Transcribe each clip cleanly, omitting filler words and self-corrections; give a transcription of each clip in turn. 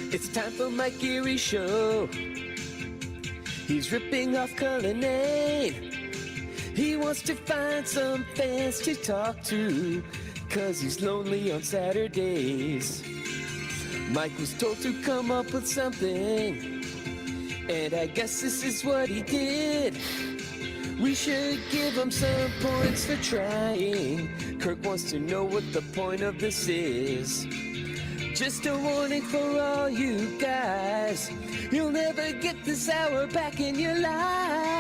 It's time for Mike Erie's show. He's ripping off Cullinane. He wants to find some fans to talk to, 'cause he's lonely on Saturdays. Mike was told to come up with something, and I guess this is what he did. We should give him some points for trying. Kirk wants to know what the point of this is. Just a warning for all you guys, you'll never get this hour back in your life.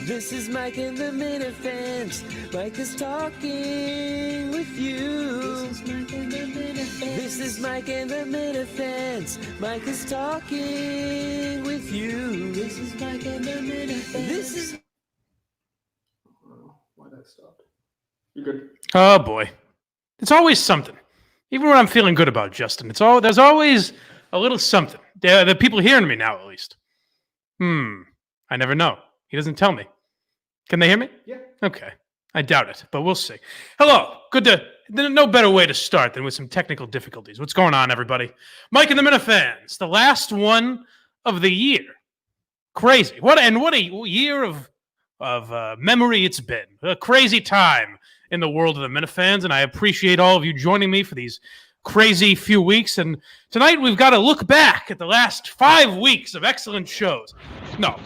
This is Mike and the Minifans. Mike is talking with you. This is Mike and the Minifans. Mike is talking with you. This is Mike and the Minifans. This is... Why did I stop? You good? Oh boy, it's always something. Even when I'm feeling good about Justin, there's always a little something. The people hearing me now, at least. I never know. He doesn't tell me. Can they hear me? Yeah. Okay. I doubt it, but we'll see. Hello. No better way to start than with some technical difficulties. What's going on, everybody? Mike and the Minifans, the last one of the year. Crazy. What a year of memory it's been. A crazy time in the world of the Minifans, and I appreciate all of you joining me for these crazy few weeks. And tonight we've got to look back at the last 5 weeks of excellent shows. No,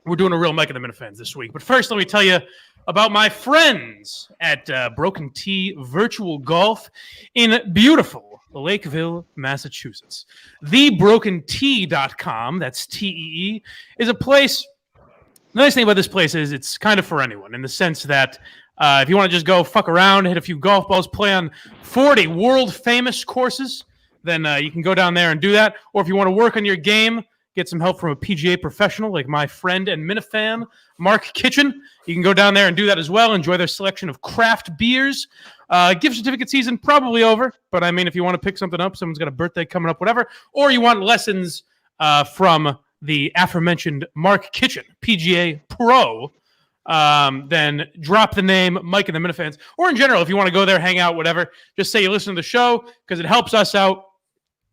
we're doing a real Mike and the Minifans this week. But first, let me tell you about my friends at Broken T Virtual Golf in beautiful Lakeville, Massachusetts. TheBrokenT.com, that's T-E-E, is a place. The nice thing about this place is it's kind of for anyone, in the sense that if you want to just go fuck around, hit a few golf balls, play on 40 world-famous courses, then you can go down there and do that. Or if you want to work on your game, get some help from a PGA professional like my friend and Minifan, Mark Kitchen, you can go down there and do that as well. Enjoy their selection of craft beers. Gift certificate season probably over, but I mean, if you want to pick something up, someone's got a birthday coming up, whatever, or you want lessons from the aforementioned Mark Kitchen, PGA Pro, then drop the name Mike and the Minifans. Or in general, if you want to go there, hang out, whatever, just say you listen to the show, because it helps us out.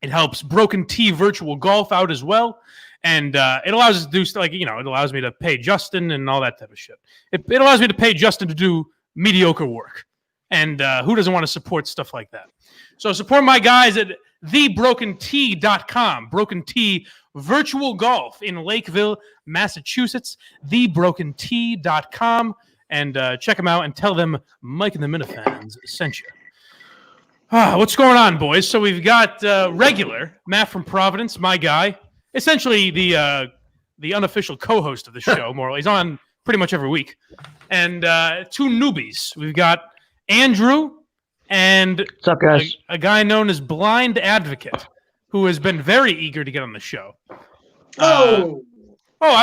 It helps Broken T Virtual Golf out as well. And it allows us to do, it allows me to pay Justin and all that type of shit. It allows me to pay Justin to do mediocre work. And who doesn't want to support stuff like that? So support my guys at TheBrokenT.com. Broken T Virtual Golf in Lakeville, Massachusetts. TheBrokenT.com. And check them out and tell them Mike and the Minifans sent you. What's going on, boys? So we've got regular Matt from Providence, my guy, essentially the unofficial co-host of the show. More or less, he's on pretty much every week, and two newbies. We've got Andrew and what's up, guys? A guy known as Blind Advocate, who has been very eager to get on the show. I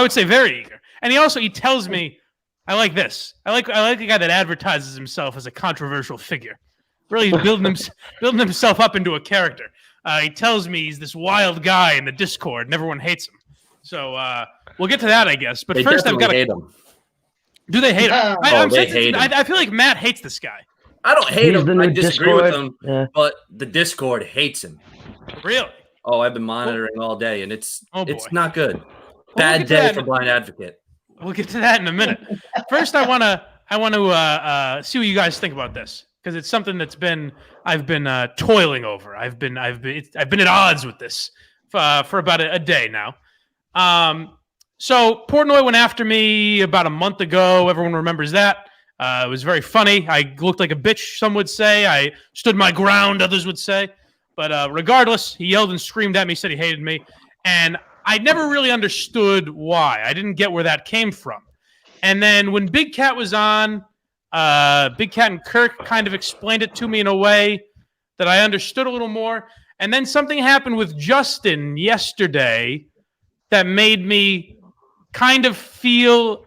would say very eager, and he tells me, I like this. I like the guy that advertises himself as a controversial figure. Really building himself up into a character. He tells me he's this wild guy in the Discord, and everyone hates him. So we'll get to that, I guess. But first, I've got to hate him. Do they hate him? They hate him. I feel like Matt hates this guy. I don't hate him. I disagree with him. Yeah. But the Discord hates him. Really? Oh, I've been monitoring all day, and it's not good. Well, Bad day for Blind Advocate. We'll get to that in a minute. First, I want to see what you guys think about this, because it's something I've been toiling over. I've been at odds with this for about a day now. So Portnoy went after me about a month ago. Everyone remembers that. It was very funny. I looked like a bitch, some would say. I stood my ground, others would say. But regardless, he yelled and screamed at me, said he hated me. And I never really understood why. I didn't get where that came from. And then when Big Cat was on, Big Cat and Kirk kind of explained it to me in a way that I understood a little more. And then something happened with Justin yesterday that made me kind of feel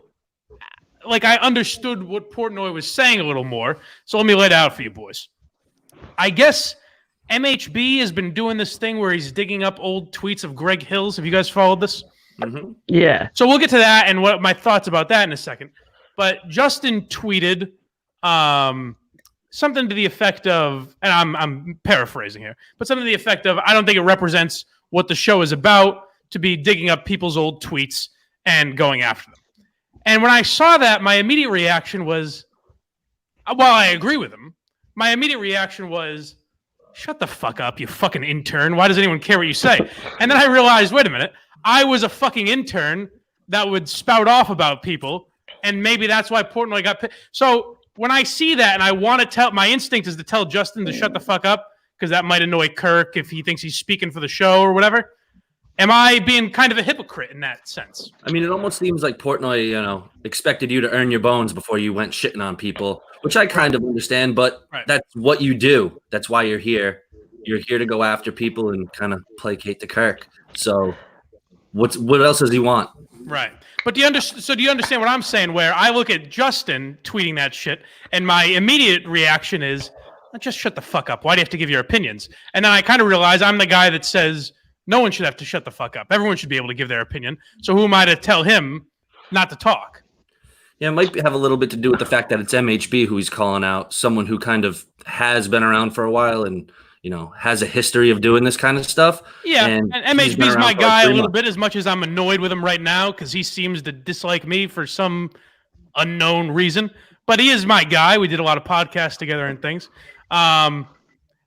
like I understood what Portnoy was saying a little more. So let me lay it out for you boys. I guess MHB has been doing this thing where he's digging up old tweets of Greg Hills. Have you guys followed this? Mm-hmm. Yeah. So we'll get to that and what my thoughts about that in a second. But Justin tweeted something to the effect of, and I'm paraphrasing here, but something to the effect of, I don't think it represents what the show is about to be digging up people's old tweets and going after them. And when I saw that, my immediate reaction was, while I agree with him, my immediate reaction was, shut the fuck up, you fucking intern. Why does anyone care what you say? And then I realized, wait a minute, I was a fucking intern that would spout off about people, and maybe that's why Portnoy got picked. So when I see that and I want to tell, my instinct is to tell Justin to shut the fuck up because that might annoy Kirk if he thinks he's speaking for the show or whatever. Am I being kind of a hypocrite in that sense? I mean, it almost seems like Portnoy, expected you to earn your bones before you went shitting on people, which I kind of understand, but That's what you do. That's why you're here. You're here to go after people and kind of placate the Kirk. So what else does he want? Right. But do you understand what I'm saying, where I look at Justin tweeting that shit and my immediate reaction is, just shut the fuck up. Why do you have to give your opinions? And then I kind of realize I'm the guy that says no one should have to shut the fuck up. Everyone should be able to give their opinion. So who am I to tell him not to talk? Yeah, it might have a little bit to do with the fact that it's MHB who he's calling out, someone who kind of has been around for a while and has a history of doing this kind of stuff. Yeah, and MHB's my guy a little bit, as much as I'm annoyed with him right now because he seems to dislike me for some unknown reason. But he is my guy. We did a lot of podcasts together and things.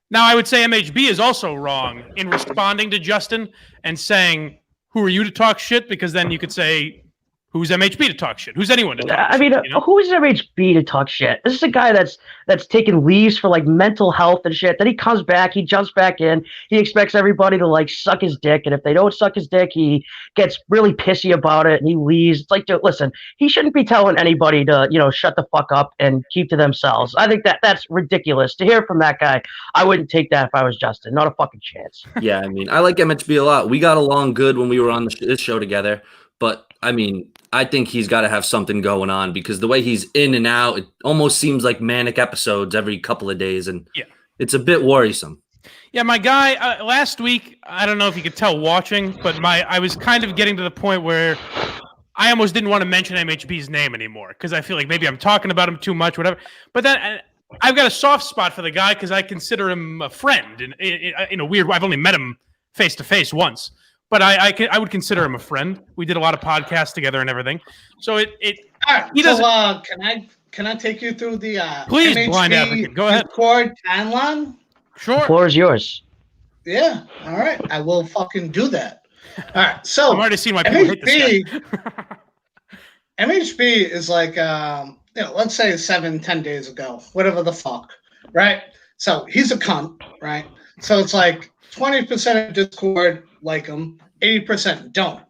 Now, I would say MHB is also wrong in responding to Justin and saying, who are you to talk shit? Because then you could say, who's MHB to talk shit? Who's anyone to talk shit? Who is MHB to talk shit? This is a guy that's taking leaves for mental health and shit. Then he comes back, he jumps back in. He expects everybody to suck his dick, and if they don't suck his dick, he gets really pissy about it and he leaves. It's like, listen, he shouldn't be telling anybody to shut the fuck up and keep to themselves. I think that's ridiculous. To hear from that guy, I wouldn't take that if I was Justin. Not a fucking chance. Yeah, I mean, I like MHB a lot. We got along good when we were on this show together, but I mean, I think he's got to have something going on because the way he's in and out, it almost seems like manic episodes every couple of days, and it's a bit worrisome. Yeah, my guy, last week, I don't know if you could tell watching, but I was kind of getting to the point where I almost didn't want to mention MHB's name anymore because I feel like maybe I'm talking about him too much, whatever. But then I've got a soft spot for the guy because I consider him a friend in a weird way. I've only met him face-to-face once. But I would consider him a friend. We did a lot of podcasts together and everything. So All right, he doesn't. Can I take you through the please, MHB blind advocate, go ahead. Discord timeline? Sure. The floor is yours. Yeah. All right. I will fucking do that. All right. So I've already seen my people hate this guy. MHB is let's say 7-10 days ago, whatever the fuck, right? So he's a cunt, right? So it's 20% of Discord like him, 80% don't.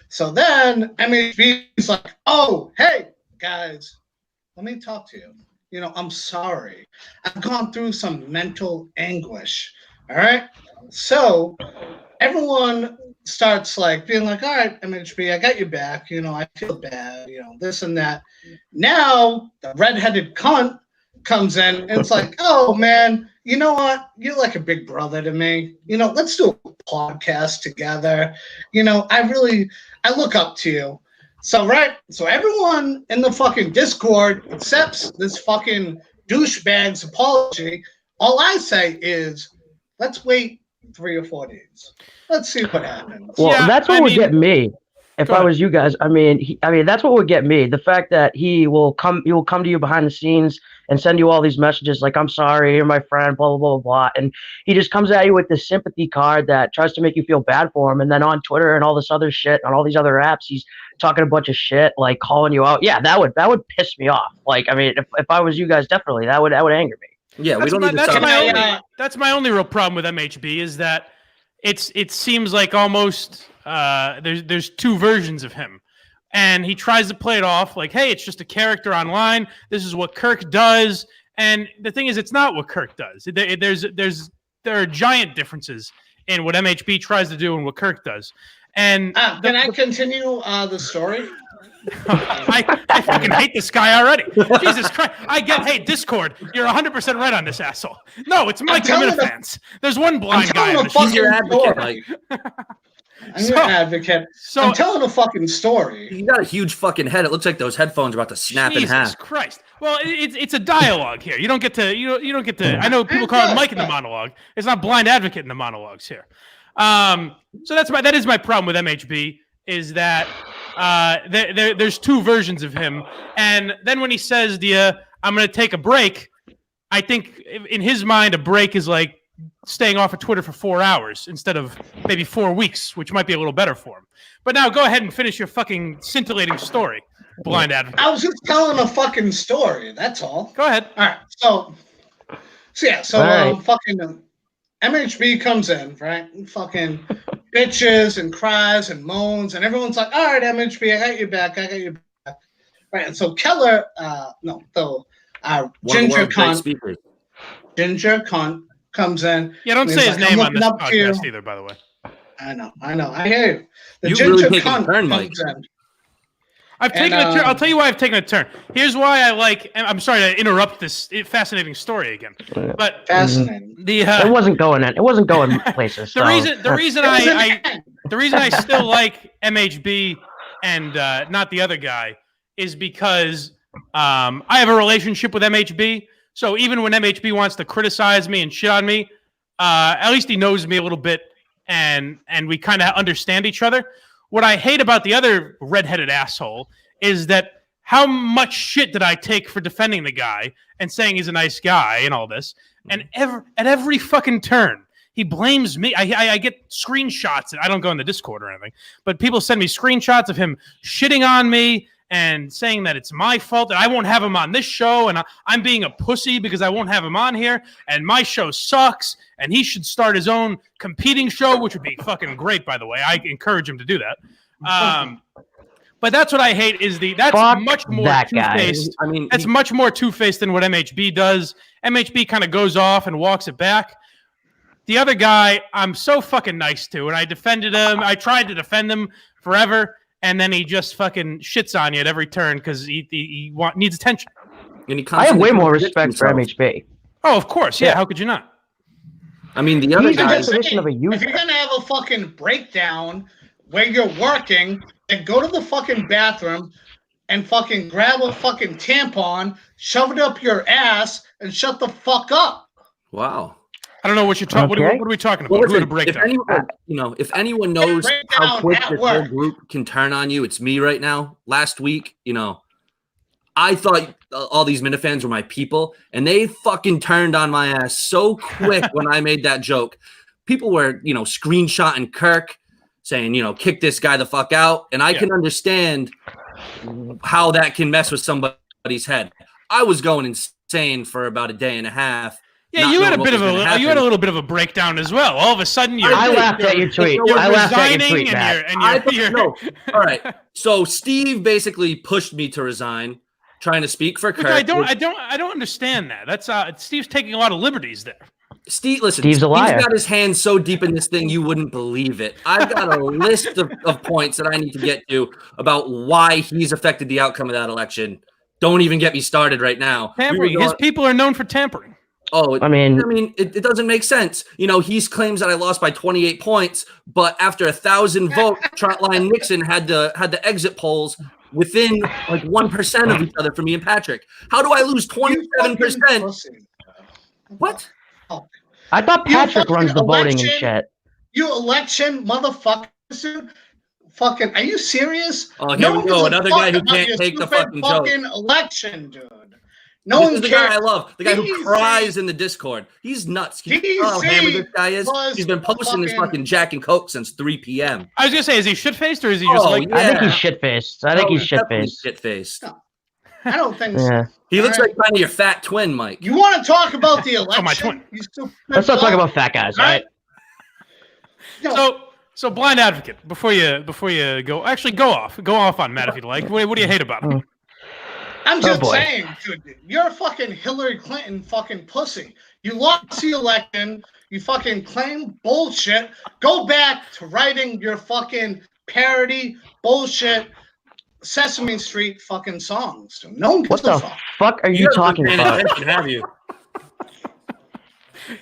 So then MHB is like, oh, hey, guys, let me talk to you. I'm sorry. I've gone through some mental anguish. All right. So everyone starts being like, all right, MHB, I got you back. I feel bad, this and that. Now the redheaded cunt comes in and it's like, oh, man, you know what? You're like a big brother to me. Let's do a podcast together. I look up to you. So everyone in the fucking Discord accepts this fucking douchebag's apology. All I say is, let's wait 3 or 4 days. Let's see what happens. Well, that's what would get me. If I was you guys, that's what would get me. The fact that he will come to you behind the scenes and send you all these messages like, I'm sorry, you're my friend, blah, blah, blah, blah. And he just comes at you with this sympathy card that tries to make you feel bad for him. And then on Twitter and all this other shit, on all these other apps, he's talking a bunch of shit, calling you out. Yeah, that would piss me off. If I was you guys, definitely, that would anger me. Yeah, we don't need to talk. That's my only real problem with MHB is that it seems like almost there's two versions of him. And he tries to play it off like, hey, it's just a character online. This is what Kirk does. And the thing is, it's not what Kirk does. There are giant differences in what MHB tries to do and what Kirk does. And can I continue the story? I fucking hate this guy already. Jesus Christ. Hey, Discord, you're 100% right on this asshole. No, it's Mike from Minifans. There's one blind guy. He's your advocate, Mike. I'm your advocate. So I'm telling a fucking story. You got a huge fucking head. It looks like those headphones are about to snap in half. Jesus Christ! Well, it's a dialogue here. You don't get to you don't get to. I know people call it Mike in the monologue. It's not blind advocate in the monologues here. So that is my problem with MHB is that there's two versions of him, and then when he says I'm going to take a break, I think in his mind a break is like staying off of Twitter for 4 hours instead of maybe 4 weeks, which might be a little better for him. But now go ahead and finish your fucking scintillating story, blind advocate. I was just telling a fucking story. That's all. Go ahead. All right. So fucking MHB comes in, right? And fucking bitches and cries and moans, and everyone's like, "All right, MHB, I got you back. Right. And so Keller, Ginger Cunt comes in. Yeah, don't say his name on this podcast either, by the way. I know. I hear you. The You've Ginger really taken Cunt a turn, Mike. comes in. I've taken a turn. I'll tell you why I've taken a turn. Here's why I like. I'm sorry to interrupt this fascinating story again, but fascinating. It wasn't going places. The reason I still like MHB and not the other guy is because I have a relationship with MHB. So even when MHB wants to criticize me and shit on me, at least he knows me a little bit, and we kind of understand each other. What I hate about the other redheaded asshole is that how much shit did I take for defending the guy and saying he's a nice guy and all this, and at every fucking turn he blames me. I get screenshots, and I don't go in the Discord or anything, but people send me screenshots of him shitting on me and saying that it's my fault that I won't have him on this show, and I'm being a pussy because I won't have him on here, and my show sucks, and he should start his own competing show, which would be fucking great, by the way. I encourage him to do that. But that's what I hate is that's much more two-faced. I mean, that's much more two-faced than what MHB does. MHB kind of goes off and walks it back. The other guy, I'm so fucking nice to, and I defended him. I tried to defend him forever. And then he just fucking shits on you at every turn because he needs attention. And I have way more respect for MHB. Oh, of course. Yeah. How could you not? I mean, the other guy. If you're going to have a fucking breakdown where you're working, then go to the fucking bathroom and fucking grab a fucking tampon, shove it up your ass, and shut the fuck up. Wow. I don't know what you're talking. What are we talking about? Who to break down? If anyone knows how quick this whole group can turn on you, it's me right now. Last week, I thought all these Minifans were my people, and they fucking turned on my ass so quick when I made that joke. People were, screenshotting Kirk, saying, kick this guy the fuck out, and I can understand how that can mess with somebody's head. I was going insane for about a day and a half. Yeah, you had a little bit of a breakdown as well. All of a sudden, I laughed at your tweet. I laughed at your tweet, Matt. All right. So Steve basically pushed me to resign, trying to speak for Kirk. I don't understand that. That's Steve's taking a lot of liberties there. Steve's a liar. He's got his hands so deep in this thing you wouldn't believe it. I've got a list of points that I need to get to about why he's affected the outcome of that election. Don't even get me started right now. Tampering. His people are known for tampering. Oh, I mean, it doesn't make sense. He claims that I lost by 28 points, but after 1,000 votes, Trotline Nixon had the exit polls within like 1% of each other for me and Patrick. How do I lose 27%? What? I thought Patrick runs the voting and shit. You election motherfuckers, dude. Fucking, are you serious? Oh, here we go. Another guy who can't take the fucking joke. Election, dude. This is the guy I love. The guy who cries in the Discord. He's nuts. How hammered this guy is. He's been posting this fucking Jack and Coke since 3 p.m. I was going to say, is he shit-faced or is he just I think he's shit-faced. Shit-faced. No, I don't think so. He looks like kind of your fat twin, Mike. You want to talk about the election? My twin. Let's not talk about fat guys, right? So blind advocate, before you go, actually go off on Matt if you'd like. What do you hate about him? I'm just saying, dude, you're a fucking Hillary Clinton fucking pussy. You lost the election. You fucking claim bullshit. Go back to writing your fucking parody bullshit Sesame Street fucking songs. No one gives a fuck. What the fuck are you talking about? Have you?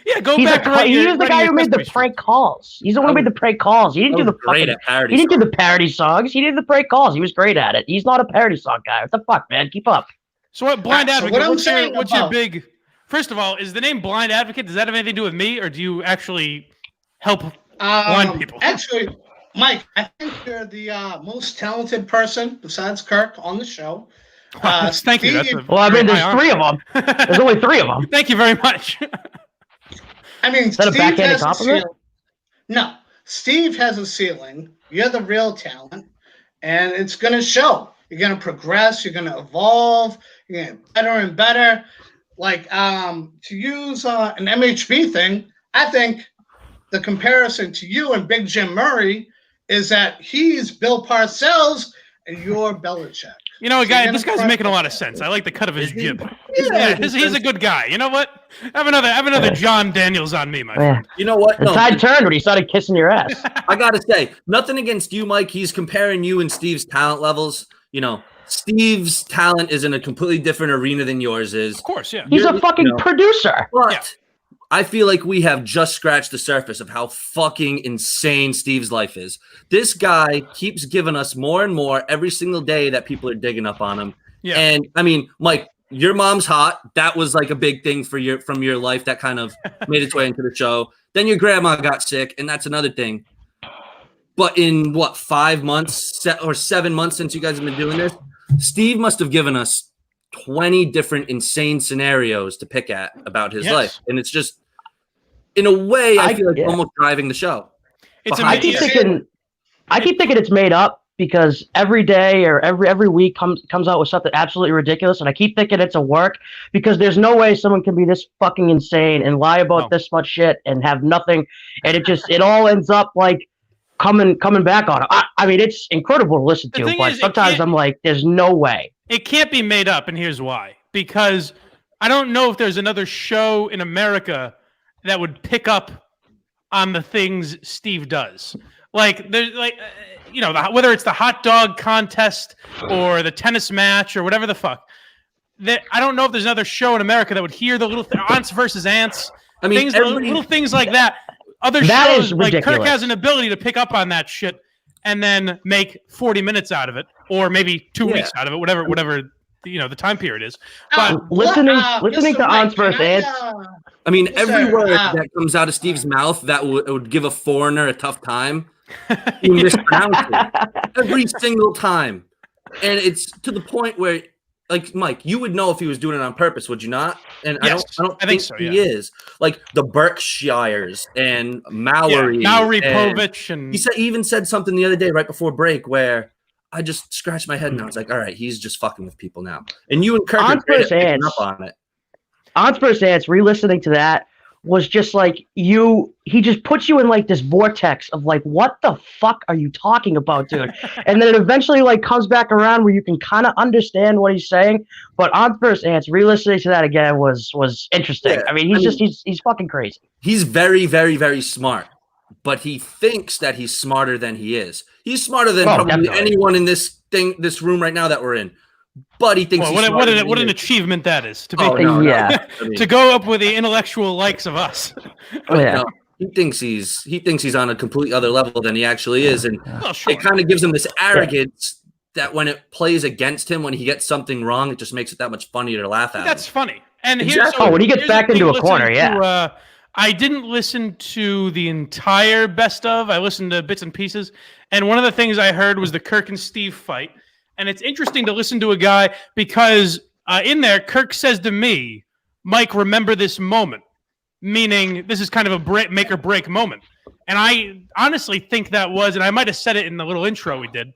Yeah, go He's back. he was the guy who made the prank calls. He's the one who made the prank calls. He didn't do the great fucking, at parody. He didn't do the parody songs. He did the prank calls. He was great at it. He's not a parody song guy. What the fuck, man? Keep up. So what, Blind So Advocate? what what's your big? First of all, is the name Blind Advocate? Does that have anything to do with me, or do you actually help blind people? Actually, Mike, I think you're the most talented person besides Kirk on the show. Thank you. Well, I mean, there's 3 of them. There's only 3 of them. Thank you very much. I mean, is that Steve a backhanded has compliment? No, Steve has a ceiling. You're the real talent, and it's going to show. You're going to progress. You're going to evolve. You're going to get better and better. Like, to use an MHB thing, I think the comparison to you and Big Jim Murray is that he's Bill Parcells and you're Belichick. You know, this guy's making a lot of sense. I like the cut of his jib. Yeah, he's a good guy. You know what? Have another John Daniels on me, my friend. You know what? The tide turned when he started kissing your ass. I gotta say, nothing against you, Mike. He's comparing you and Steve's talent levels. You know, Steve's talent is in a completely different arena than yours is. Of course, yeah. He's a fucking producer. But I feel like we have just scratched the surface of how fucking insane Steve's life is. This guy keeps giving us more and more every single day that people are digging up on him. Yeah. And I mean, Mike, your mom's hot. That was like a big thing from your life that kind of made its way into the show. Then your grandma got sick, and that's another thing. But in 5 months or 7 months since you guys have been doing this, Steve must have given us 20 different insane scenarios to pick at about his life. And it's just, in a way, I feel like almost driving the show. I keep thinking it's made up because every day or every week comes out with something absolutely ridiculous, and I keep thinking it's a work because there's no way someone can be this fucking insane and lie about this much shit and have nothing, and it all ends up like coming back on it. I mean, it's incredible to listen to, but sometimes I'm like, there's no way. It can't be made up, and here's why. Because I don't know if there's another show in America that would pick up on the things Steve does. Like, there's whether it's the hot dog contest or the tennis match or whatever the fuck. I don't know if there's another show in America that would hear the little aunts versus ants. I mean, little things like that. Other shows, like Kirk has an ability to pick up on that shit and then make 40 minutes out of it, or maybe 2 weeks out of it, whatever the time period is. But listening to aunts versus ants. I mean, every word that comes out of Steve's mouth that would give a foreigner a tough time, he mispronounced it every single time, and it's to the point where, like, Mike, you would know if he was doing it on purpose, would you not? And yes, I don't think so. He is. Like the Berkshires and Maori, Povich, and he even said something the other day right before break where I just scratched my head and I was like, all right, he's just fucking with people now. And you and Kirk are great at picking up on it. Aunts versus ants, re-listening to that was just like he just puts you in like this vortex of like, what the fuck are you talking about, dude? And then it eventually like comes back around where you can kind of understand what he's saying. But Aunts versus ants, re-listening to that again was interesting. Yeah, I mean, he's fucking crazy. He's very, very, very smart, but he thinks that he's smarter than he is. He's smarter than probably anyone in this room right now that we're in. But he thinks what an achievement that is to be to go up with the intellectual likes of us. No, he thinks he's on a completely other level than he actually is, and it kind of gives him this arrogance that when it plays against him, when he gets something wrong, it just makes it that much funnier to laugh at. That's funny. And when he gets back into a corner, I didn't listen to the entire best of. I listened to bits and pieces, and one of the things I heard was the Kirk and Steve fight. And it's interesting to listen to a guy because in there, Kirk says to me, Mike, remember this moment, meaning this is kind of a make or break moment. And I honestly think that was, and I might have said it in the little intro we did,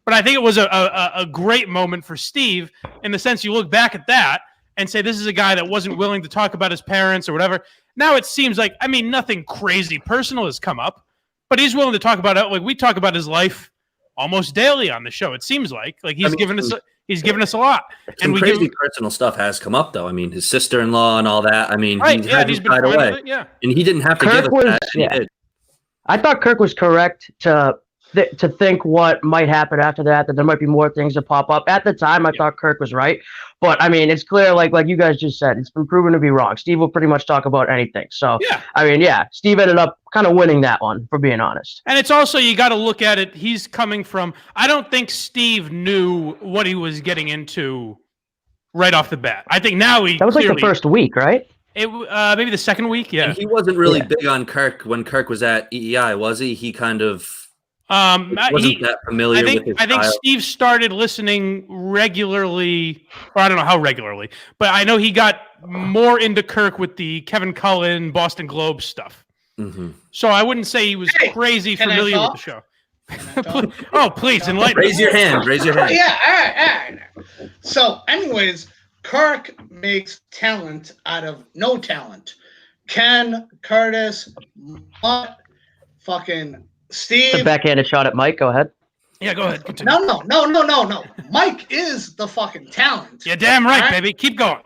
but I think it was a great moment for Steve in the sense you look back at that and say, this is a guy that wasn't willing to talk about his parents or whatever. Now it seems like, I mean, nothing crazy personal has come up, but he's willing to talk about it. Like we talk about his life almost daily on the show. It seems like he's given us a lot. And crazy personal stuff has come up though. I mean, his sister-in-law and all that. I mean, he's been away. And he didn't have to give us that. I thought Kirk was correct to to think what might happen after that. That there might be more things that pop up. At the time, I thought Kirk was right, but I mean, it's clear, like you guys just said, it's been proven to be wrong. Steve will pretty much talk about anything. So Yeah. I mean, yeah, Steve ended up kind of winning that one, for being honest. And it's also, you got to look at it. He's coming from. I don't think Steve knew what he was getting into right off the bat. I think now That was like the first week, right? It maybe the second week, yeah. And he wasn't really big on Kirk when Kirk was at EEI, was he? He kind of wasn't that familiar with his I think style. Steve started listening regularly, or I don't know how regularly, but I know he got more into Kirk with the Kevin Cullen, Boston Globe stuff. Mm-hmm. So I wouldn't say he was crazy familiar with the show. Oh, please, enlighten Raise your hand. Raise your hand. Yeah, all right. So, anyways, Kirk makes talent out of no talent. Ken, Curtis, Mutt, fucking Steve. The backhanded shot at Mike. Go ahead. Yeah, go ahead. Continue. No. Mike is the fucking talent. You're damn right, baby. Keep going.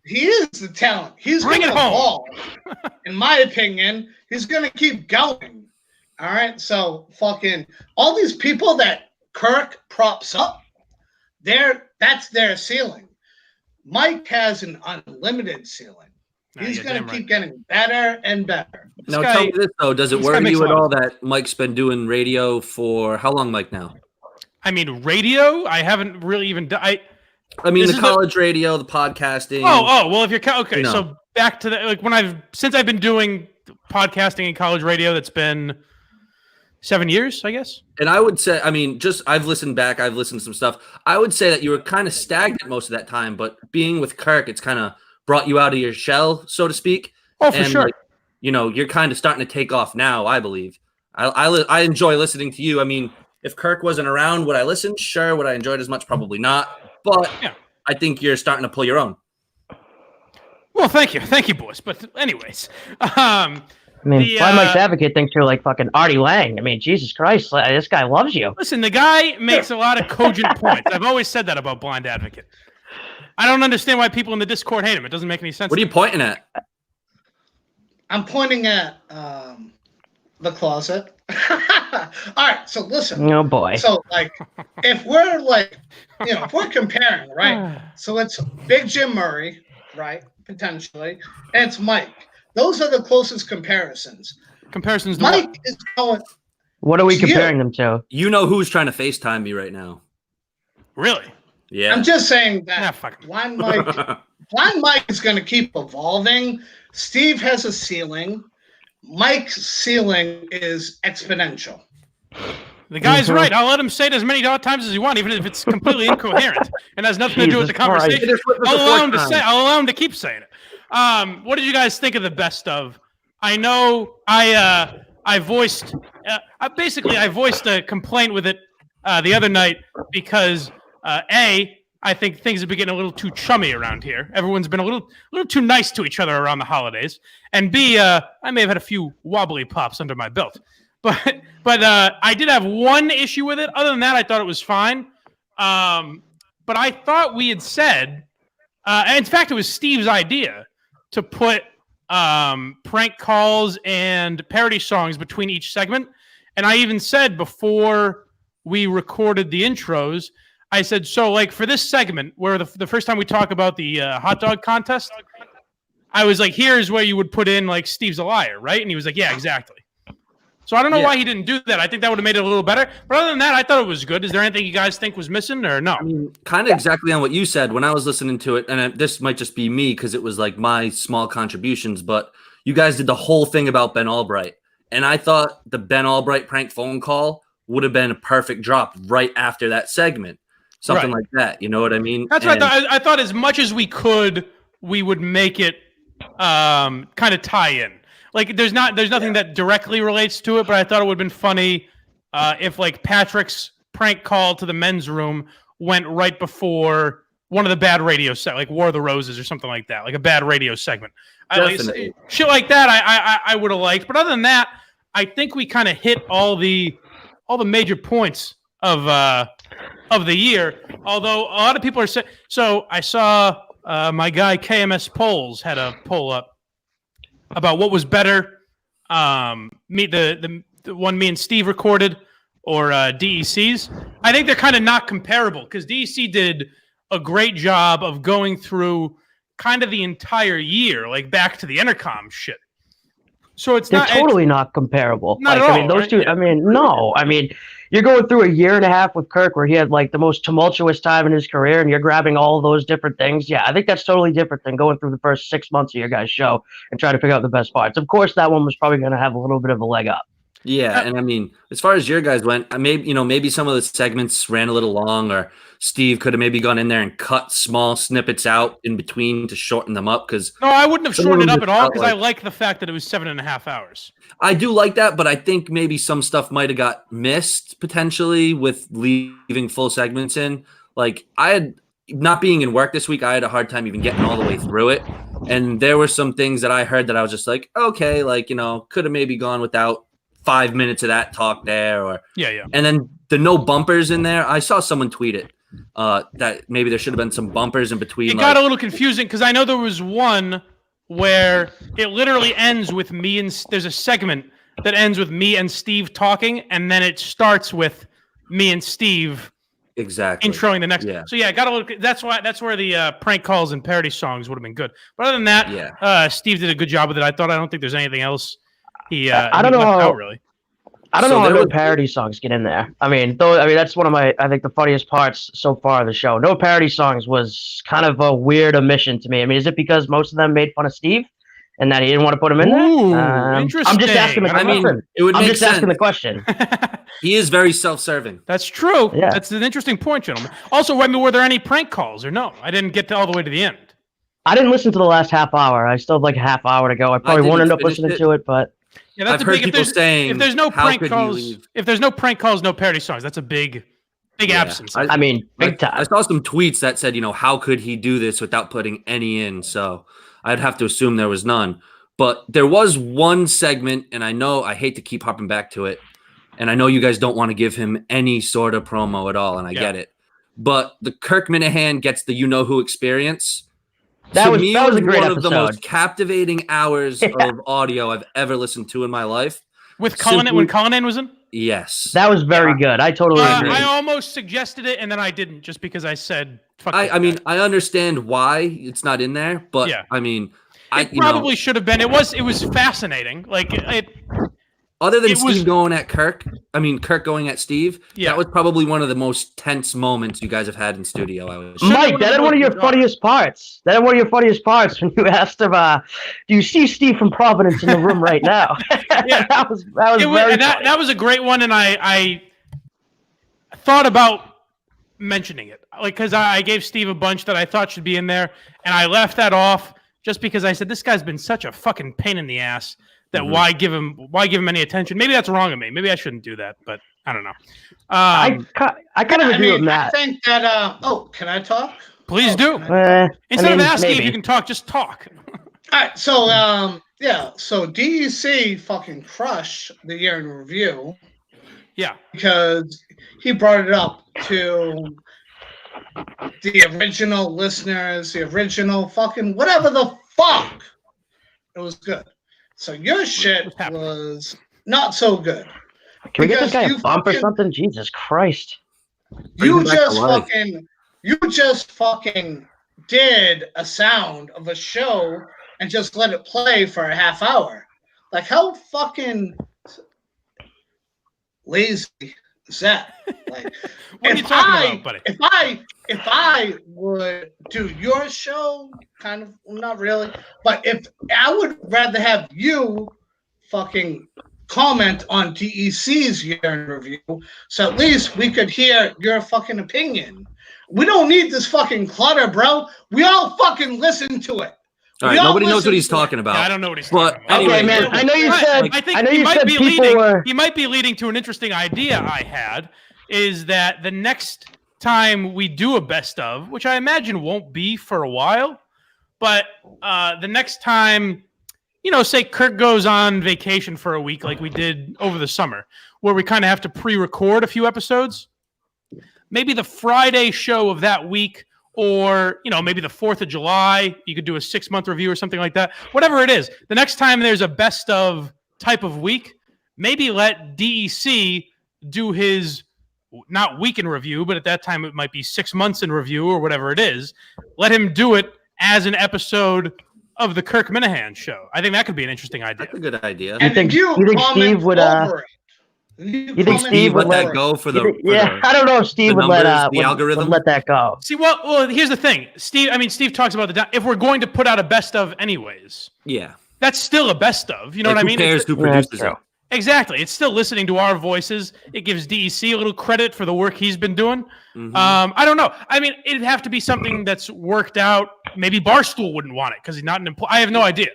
He is the talent. He's Bring gonna it home. evolve. In my opinion, he's gonna keep going. All right. So fucking all these people that Kirk props up, that's their ceiling. Mike has an unlimited ceiling. He's gonna keep getting better and better. Now tell me this though, does it worry you at all that Mike's been doing radio for how long, Mike, now? I mean, radio, I haven't really even done. I mean, the college radio, the podcasting. Oh, well, if you're okay, you know. So back to the since I've been doing podcasting and college radio, that's been 7 years, I guess. And I would say, I mean, I've listened to some stuff. I would say that you were kind of stagnant most of that time, but being with Kirk, it's kind of brought you out of your shell, so to speak. Oh, for sure. Like, you're kind of starting to take off now, I believe. I enjoy listening to you. I mean, if Kirk wasn't around, would I listen? Sure. Would I enjoy it as much? Probably not. But yeah. I think you're starting to pull your own. Well, thank you, boys. But anyways, I mean, why Mike's Advocate thinks you're like fucking Artie Lang. I mean, Jesus Christ, this guy loves you. Listen, the guy makes a lot of cogent points. I've always said that about Blind Advocate. I don't understand why people in the Discord hate him. It doesn't make any sense. What are you pointing at? I'm pointing at the closet. All right, so listen. Oh boy. So like, if we're like, if we're comparing, right? So it's Big Jim Murray, right? Potentially, and it's Mike. Those are the closest comparisons. Comparisons to Mike what? is going. What are we comparing them to? You know who's trying to FaceTime me right now? Really? Yeah. I'm just saying that Blind Mike is going to keep evolving. Steve has a ceiling. Mike's ceiling is exponential. The guy's right. I'll let him say it as many times as he wants, even if it's completely incoherent and has nothing to do with the conversation. I'll allow him to keep saying it. What did you guys think of the best of? I know I voiced a complaint with it the other night because I think things have been getting a little too chummy around here. Everyone's been a little too nice to each other around the holidays. And B, I may have had a few wobbly pops under my belt. But I did have one issue with it. Other than that, I thought it was fine. But I thought we had said, and in fact, it was Steve's idea to put prank calls and parody songs between each segment. And I even said before we recorded the intros, I said, so like for this segment where the first time we talk about the hot dog contest, I was like, here's where you would put in like Steve's a liar, right? And he was like, yeah, exactly. So I don't know why he didn't do that. I think that would have made it a little better. But other than that, I thought it was good. Is there anything you guys think was missing or no? I mean, kind of exactly on what you said when I was listening to it. And this might just be me because it was like my small contributions. But you guys did the whole thing about Ben Albright. And I thought the Ben Albright prank phone call would have been a perfect drop right after that segment. Something like that. You know what I mean? That's what I thought as much as we could, we would make it kind of tie in. Like there's nothing that directly relates to it, but I thought it would have been funny if like Patrick's prank call to the men's room went right before one of the bad radio set, like War of the Roses or something like that, like a bad radio segment. Shit like that I would have liked. But other than that, I think we kind of hit all the major points of the year. Although a lot of people are saying, so I saw my guy KMS Polls had a poll up about what was better. The one me and Steve recorded, or DEC's, I think they're kind of not comparable because DEC did a great job of going through kind of the entire year, like back to the intercom shit. So they're totally not comparable. Not like, at I mean, all, those right? two. Yeah. I mean, no. I mean, you're going through a year and a half with Kirk, where he had like the most tumultuous time in his career, and you're grabbing all of those different things. Yeah, I think that's totally different than going through the first 6 months of your guys' show and trying to pick out the best parts. Of course, that one was probably going to have a little bit of a leg up. Yeah, and I mean, as far as your guys went, maybe some of the segments ran a little long, or Steve could have maybe gone in there and cut small snippets out in between to shorten them up. Because no, I wouldn't have some of shortened it them up at just all felt because I like- like the fact that it was 7.5 hours. I do like that, but I think maybe some stuff might have got missed potentially with leaving full segments in. Like I had not being in work this week, I had a hard time even getting all the way through it. And there were some things that I heard that I was just like, okay, like, could have maybe gone without 5 minutes of that talk there, or Yeah. and then the no bumpers in there. I saw someone tweet it that maybe there should have been some bumpers in between. It got a little confusing because I know there was one where it literally ends with me and there's a segment that ends with me and Steve talking, and then it starts with me and Steve exactly introing the next. Yeah. So yeah, got a little. That's where the prank calls and parody songs would have been good. But other than that, Yeah. Steve did a good job with it. I don't think there's anything else. I don't know left how- out, really. I don't So know how there no was- parody songs get in there. I mean, that's one of I think the funniest parts so far of the show. No parody songs was kind of a weird omission to me. I mean, is it because most of them made fun of Steve and that he didn't want to put him in Ooh, there? I'm just asking the interesting. I mean, question. it would I'm make just sense. asking the question. He is very self-serving. That's true. Yeah. That's an interesting point, gentlemen. Also, I mean, were there any prank calls or no? I didn't get all the way to the end. I didn't listen to the last half hour. I still have like a half hour to go. I probably won't didn't end up finish listening it. to it, but Yeah, that's I've a heard big, people saying, if there's no "How prank could you calls, leave?" if there's no prank calls, no parody songs. That's a big Yeah. absence. I mean, big time. I saw some tweets that said, how could he do this without putting any in? So I'd have to assume there was none. But there was one segment, and I know I hate to keep hopping back to it, and I know you guys don't want to give him any sort of promo at all, and I get it. But the Kirk Minahan gets the you-know-who experience. That To was me, a great one of the episode. most captivating hours of audio I've ever listened to in my life. With Cullinan, when Cullinan was in? Yes. That was very good. I totally agree. I almost suggested it, and then I didn't, just because I said, fuck I mean, I understand why it's not in there, but Yeah. I mean, it probably should have been. It was fascinating. Like, other than it was- Steve going at Kirk, Kirk going at Steve, Yeah. that was probably one of the most tense moments you guys have had in studio. I was Mike, that had one of your funniest parts. That had one of your funniest parts when you asked him, "Do you see Steve from Providence in the room right now?" Yeah. that was very funny. that was a great one, and I thought about mentioning it, like, because I gave Steve a bunch that I thought should be in there, and I left that off just because I said this guy's been such a fucking pain in the ass that why give him any attention? Maybe that's wrong of me. Maybe I shouldn't do that, but I don't know. I kind of agree with I Matt. think that. Can I talk? Please do. Instead of asking if you can talk, just talk. All right. So So DEC fucking crushed the year in review. Yeah. Because he brought it up to the original listeners, the original fucking whatever the fuck. It was good. So your shit was not so good. Can we get this guy Because a bump or fucking- something? Jesus Christ! You back to just fucking did a sound of a show and just let it play for a half hour. Like, how fucking lazy is that? Like, What are you talking about, buddy? If I would do your show, kind of, not really, but if I would rather have you fucking comment on DEC's year in review, so at least we could hear your fucking opinion. We don't need this fucking clutter, bro. We all fucking listen to it. All right, nobody knows what he's talking about. Yeah, I don't know what he's But talking about. anyway, Okay, man. I know you But said. I think I know he you might said be people leading. were. He might be leading to an interesting idea I had. Is that the next time we do a best of, which I imagine won't be for a while, but the next time, say Kirk goes on vacation for a week like we did over the summer, where we kind of have to pre-record a few episodes, maybe the Friday show of that week, or maybe the 4th of July, you could do a 6-month review or something like that. Whatever it is, the next time there's a best of type of week, maybe let DEC do his not week in review, but at that time it might be 6 months in review or whatever it is. Let him do it as an episode of the Kirk Minahan show. I think that could be an interesting idea. That's a good idea. You think Steve would? You think Steve would let that go for the? I don't know if Steve would let the algorithm would let that go. See, well, here's the thing, Steve. I mean, Steve talks about if we're going to put out a best of anyways. Yeah, that's still a best of. You know what I mean? Who cares who produces it? Exactly. It's still listening to our voices. It gives DEC a little credit for the work he's been doing. Mm-hmm. I don't know. I mean, it'd have to be something that's worked out. Maybe Barstool wouldn't want it because he's not an employee. I have no idea.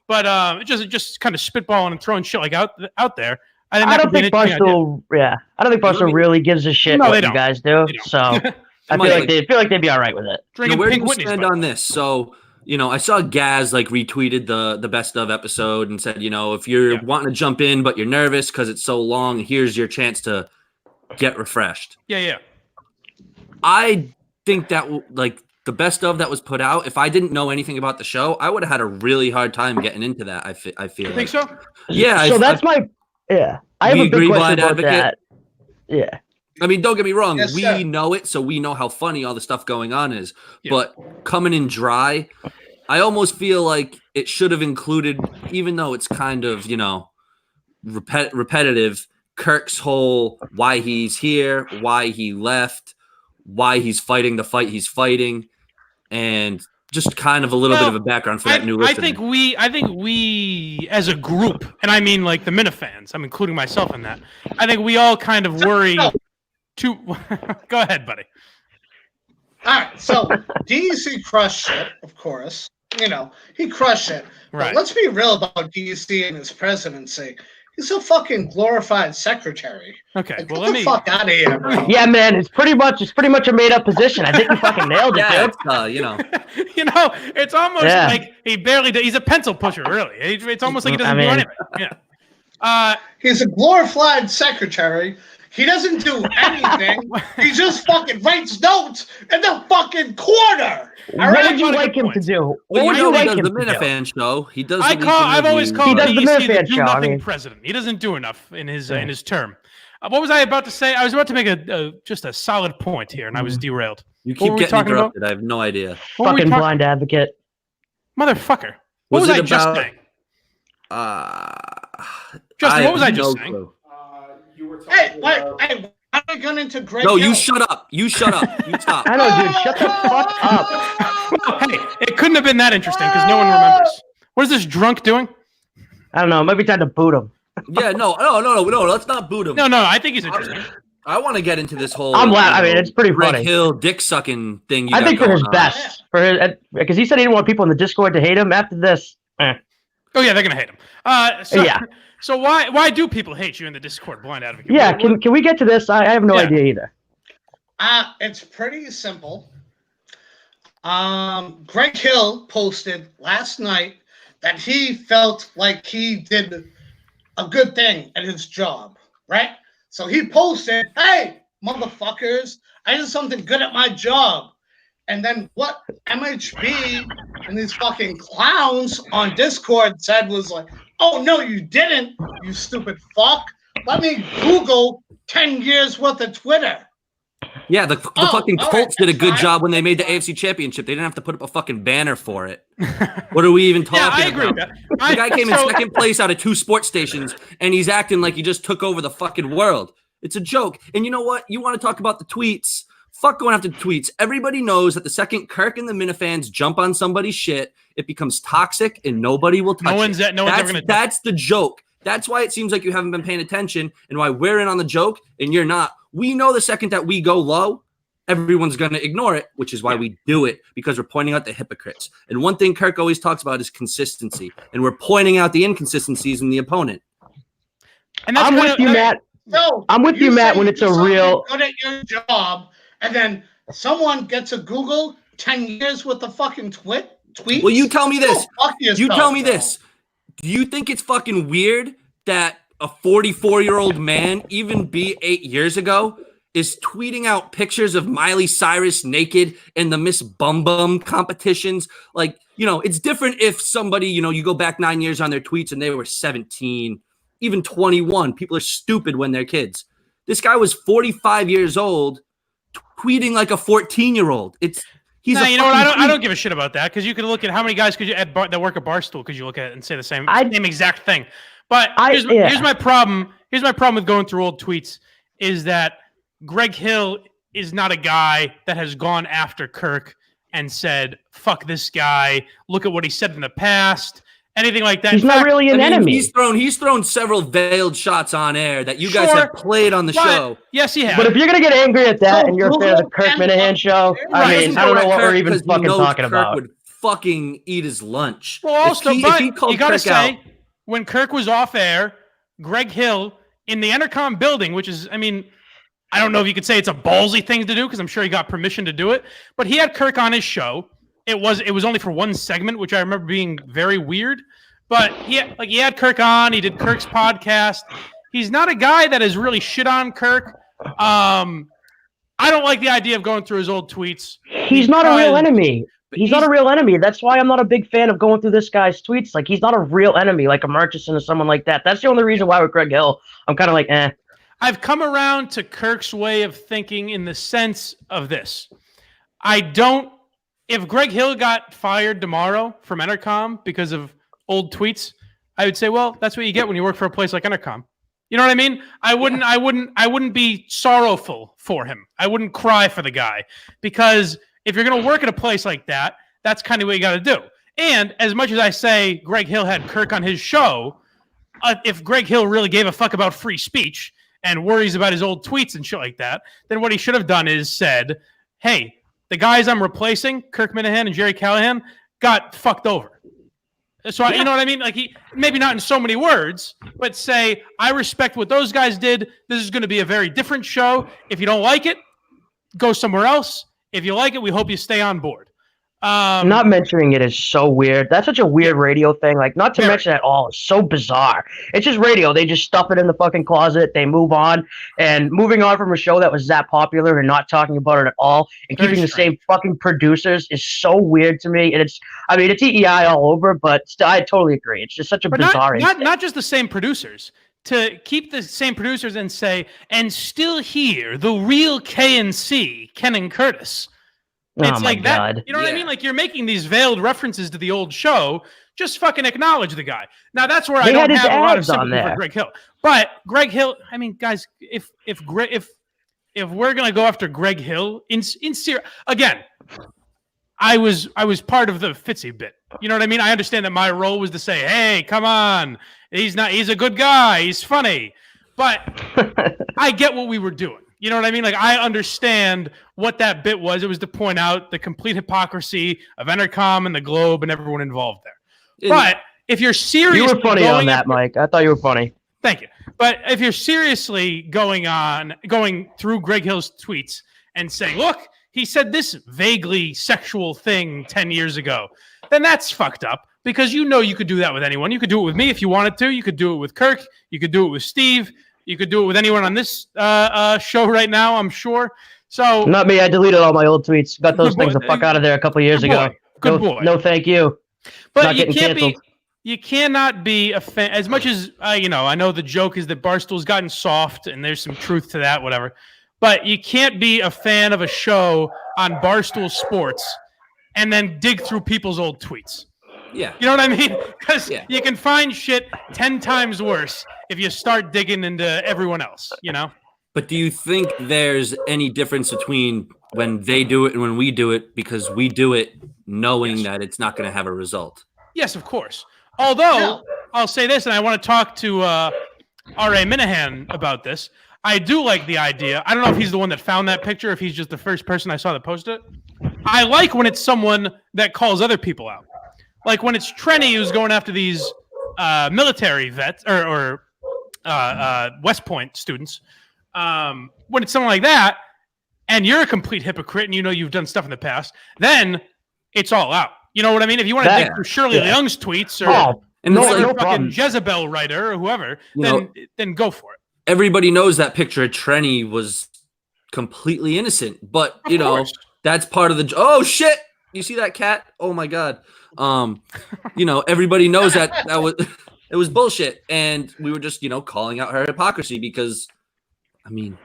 But just kind of spitballing and throwing shit like out there. I don't think Barstool. Yeah, I don't think Barstool really gives a shit what you guys do. So I feel like they'd be all right with it. Where do you stand on this? So. I saw Gaz retweeted the best of episode and said, if you're wanting to jump in, but you're nervous because it's so long, here's your chance to get refreshed. Yeah. I think that the best of that was put out, if I didn't know anything about the show, I would have had a really hard time getting into that. I feel. You think so? Yeah. So I have a big question about that. Yeah. I mean, don't get me wrong. We know it, so we know how funny all the stuff going on is. Yeah. But coming in dry, I almost feel like it should have included, even though it's kind of, repetitive, Kirk's whole why he's here, why he left, why he's fighting the fight he's fighting, and just kind of a little bit of a background for that new listener. I think we as a group, and I mean like the Minifans, I'm including myself in that. I think we all kind of worry. Go ahead, buddy. All right, so DEC crushed it, of course. He crushed it. Right. But let's be real about DEC and his presidency. He's a fucking glorified secretary. Okay, get the fuck out of here, bro. Yeah, man, it's pretty much a made up position. I think you fucking nailed it, dude. It's almost like he barely did. He's a pencil pusher, really. It's almost like he doesn't do anything. Yeah. He's a glorified secretary. He doesn't do anything. He just fucking writes notes in the fucking corner. What would you like him to do? What would you like him to do? He does the Minifan show. He does. I've always called him the Minifan show. Do-nothing president. He doesn't do enough in his term. What was I about to say? I was about to make just a solid point here, and I was derailed. You keep getting interrupted. I have no idea. Fucking blind advocate, motherfucker. What was I just saying? Justin, what was I just saying? Hey, I'm going into great. No, you shut up. You shut up. You stop. I know, dude. Shut the fuck up. Hey, it couldn't have been that interesting because no one remembers. What is this drunk doing? I don't know. It might be time to boot him. Yeah, no. Let's not boot him. No. I think he's interesting. I want to get into this whole. I mean, it's pretty Greg funny. Hill dick sucking thing. I think for his best, because he said he didn't want people in the Discord to hate him. After this, Oh yeah, they're gonna hate him. Yeah. So why do people hate you in the Discord, blind advocate? Yeah, can we get to this? I have no idea either. It's pretty simple. Greg Hill posted last night that he felt like he did a good thing at his job, right? So he posted, "Hey, motherfuckers, I did something good at my job." And then what MHB and these fucking clowns on Discord said was like, "Oh, no, you didn't, you stupid fuck. Let me Google 10 years worth of Twitter." Yeah, the fucking Colts did a good job when they made the AFC Championship. They didn't have to put up a fucking banner for it. What are we even talking about? I agree with that. The guy came in second place out of 2 sports stations, and he's acting like he just took over the fucking world. It's a joke. And you know what? You want to talk about the tweets? Fuck going after the tweets. Everybody knows that the second Kirk and the Minifans jump on somebody's shit, it becomes toxic and nobody will touch it. No one's ever gonna. That's the joke. That's why it seems like you haven't been paying attention and why we're in on the joke and you're not. We know the second that we go low, everyone's going to ignore it, which is why we do it, because we're pointing out the hypocrites. And one thing Kirk always talks about is consistency. And we're pointing out the inconsistencies in the opponent. And that's I'm with you, Matt. No, I'm with you, Matt, when it's a real... good at your job, and then someone gets a Google 10 years worth of fucking tweets? Well, you tell me this. You tell me this. Do you think it's fucking weird that a 44-year-old man, even be 8 years ago, is tweeting out pictures of Miley Cyrus naked in the Miss Bum Bum competitions? Like, you know, it's different if somebody, you know, you go back 9 years on their tweets and they were 17, even 21. People are stupid when they're kids. This guy was 45 years old, tweeting like a 14-year-old. He's you know what? I don't give a shit about that because you can look at how many guys that work at Barstool could you look at it and say the same exact thing. But here's my problem. Here's my problem with going through old tweets is that Greg Hill is not a guy that has gone after Kirk and said, fuck this guy. Look at what he said in the past. Anything like that. He's not really an enemy. He's thrown several veiled shots on air that you guys have played on the show. Yes, he has. But if you're gonna get angry at that and you're a fan of the Kirk Minahan show, I mean, I don't know what we're even fucking talking about. Kirk would fucking eat his lunch. Well, also, you gotta say, when Kirk was off air, Greg Hill in the Entercom building, which is, I mean, I don't know if you could say it's a ballsy thing to do because I'm sure he got permission to do it, but he had Kirk on his show. It was only for one segment, which I remember being very weird. But he had Kirk on. He did Kirk's podcast. He's not a guy that has really shit on Kirk. I don't like the idea of going through his old tweets. He's not a real enemy. He's not a real enemy. That's why I'm not a big fan of going through this guy's tweets. Like, he's not a real enemy, like a Murchison or someone like that. That's the only reason why with Greg Hill, I'm kind of like, eh. I've come around to Kirk's way of thinking in the sense of this. If Greg Hill got fired tomorrow from Entercom because of old tweets, I would say, well, that's what you get when you work for a place like Entercom. You know what I mean? I wouldn't be sorrowful for him. I wouldn't cry for the guy because if you're going to work at a place like that, that's kind of what you got to do. And as much as I say Greg Hill had Kirk on his show, if Greg Hill really gave a fuck about free speech and worries about his old tweets and shit like that, then what he should have done is said, hey, the guys I'm replacing, Kirk Minahan and Jerry Callahan, got fucked over. So, you know what I mean? Like, he maybe not in so many words, but say, I respect what those guys did. This is going to be a very different show. If you don't like it, go somewhere else. If you like it, we hope you stay on board. Not mentioning it is so weird. That's such a weird radio thing. Like, not to mention at all. It's so bizarre. It's just radio. They just stuff it in the fucking closet. They move on. And moving on from a show that was that popular and not talking about it at all and keeping the same fucking producers is so weird to me. And it's EEI all over, but still, I totally agree. It's just such a bizarre. Not just the same producers. To keep the same producers and say, and still here, the real KNC, Ken and Curtis. It's like that. You know what I mean? Like, you're making these veiled references to the old show. Just fucking acknowledge the guy. Now, that's where I don't have a lot of sympathy for Greg Hill. But Greg Hill, I mean, guys, if we're gonna go after Greg Hill in serious, again, I was part of the Fitzy bit. You know what I mean? I understand that my role was to say, hey, come on, he's a good guy, he's funny. But I get what we were doing. You know what I mean? Like, I understand what that bit was. It was to point out the complete hypocrisy of Entercom and the Globe and everyone involved there. But if you're serious, you were funny on that, Mike. I thought you were funny. Thank you. But if you're seriously going through Greg Hill's tweets and saying, look, he said this vaguely sexual thing 10 years ago, then that's fucked up because you could do that with anyone. You could do it with me if you wanted to. You could do it with Kirk. You could do it with Steve. You could do it with anyone on this show right now, I'm sure. So not me. I deleted all my old tweets. Got those things the fuck out of there a couple years ago. Good boy. No, thank you. But you cannot be a fan. As much as I know the joke is that Barstool's gotten soft, and there's some truth to that, whatever. But you can't be a fan of a show on Barstool Sports and then dig through people's old tweets. Yeah. You know what I mean? Because you can find shit 10 times worse if you start digging into everyone else, you know? But do you think there's any difference between when they do it and when we do it because we do it knowing that it's not going to have a result? Yes, of course. Although, I'll say this, and I want to talk to R.A. Minahan about this. I do like the idea. I don't know if he's the one that found that picture, if he's just the first person I saw that posted it. I like when it's someone that calls other people out. Like when it's Trenny who's going after these military vets or West Point students. When it's someone like that, and you're a complete hypocrite and you've done stuff in the past, then it's all out. You know what I mean? If you want to dig through Shirley Leung's tweets or no fucking Jezebel writer or whoever, then go for it. Everybody knows that picture of Trenny was completely innocent, but that's part of the. Oh shit! You see that cat? Oh my god! Everybody knows that was it was bullshit, and we were just calling out her hypocrisy because I mean,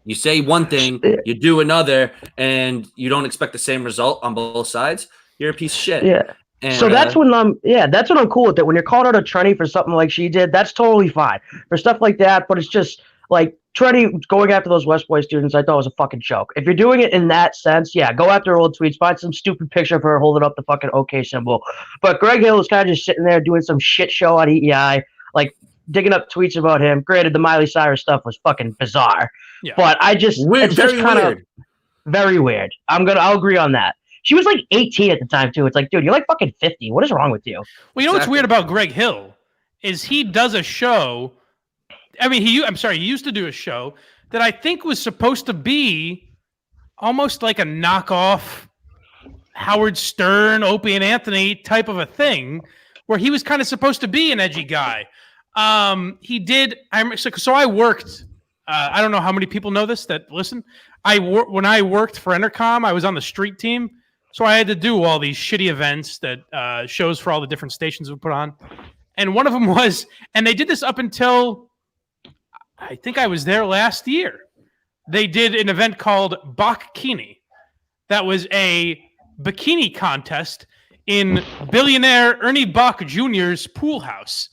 you say one thing, you do another, and you don't expect the same result on both sides. You're a piece of shit. Yeah. And, so that's when that's when I'm cool with it. When you're calling out a tranny for something like she did, that's totally fine for stuff like that. But it's just like tranny going after those West Point students. I thought was a fucking joke. If you're doing it in that sense, yeah, go after her old tweets, find some stupid picture of her holding up the fucking OK symbol. But Greg Hill was kind of just sitting there doing some shit show on EEI, like digging up tweets about him. Granted, the Miley Cyrus stuff was fucking bizarre, but it's just kind of very weird. I'll agree on that. She was like 18 at the time, too. It's like, dude, you're like fucking 50. What is wrong with you? Well, you know what's weird about Greg Hill is he does a show. I mean, he used to do a show that I think was supposed to be almost like a knockoff Howard Stern, Opie and Anthony type of a thing, where he was kind of supposed to be an edgy guy. He did. So I worked. I don't know how many people know this that listen. When I worked for Entercom, I was on the street team. So I had to do all these shitty events that shows for all the different stations would put on. And one of them was, and they did this up until, I think I was there last year. They did an event called Bikini. That was a bikini contest in billionaire Ernie Bach Jr.'s pool house.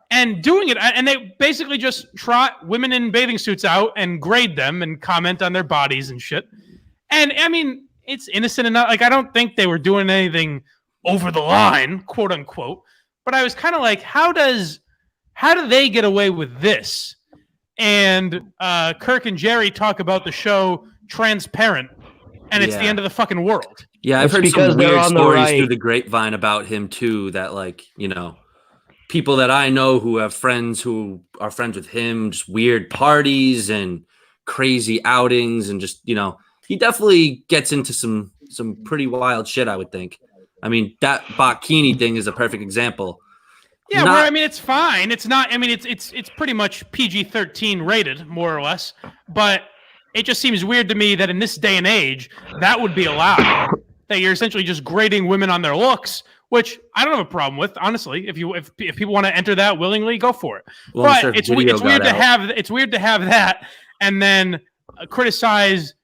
And doing it, and they basically just trot women in bathing suits out and grade them and comment on their bodies and shit. And I mean, it's innocent enough. Like, I don't think they were doing anything over the line, quote unquote. But I was kind of like, how do they get away with this? And Kirk and Jerry talk about the show Transparent, and it's the end of the fucking world. Yeah, I've heard some weird stories through the grapevine about him too. That, like, you know, people that I know who have friends who are friends with him, just weird parties and crazy outings, and just, you know, he definitely gets into some pretty wild shit, I would think. I mean, that bikini thing is a perfect example. Yeah, where, I mean, it's fine. It's not. I mean, it's pretty much PG-13 rated, more or less. But it just seems weird to me that in this day and age, that would be allowed. That you're essentially just grading women on their looks, which I don't have a problem with, honestly. If people want to enter that willingly, go for it. Well, but it's weird to have that and then criticize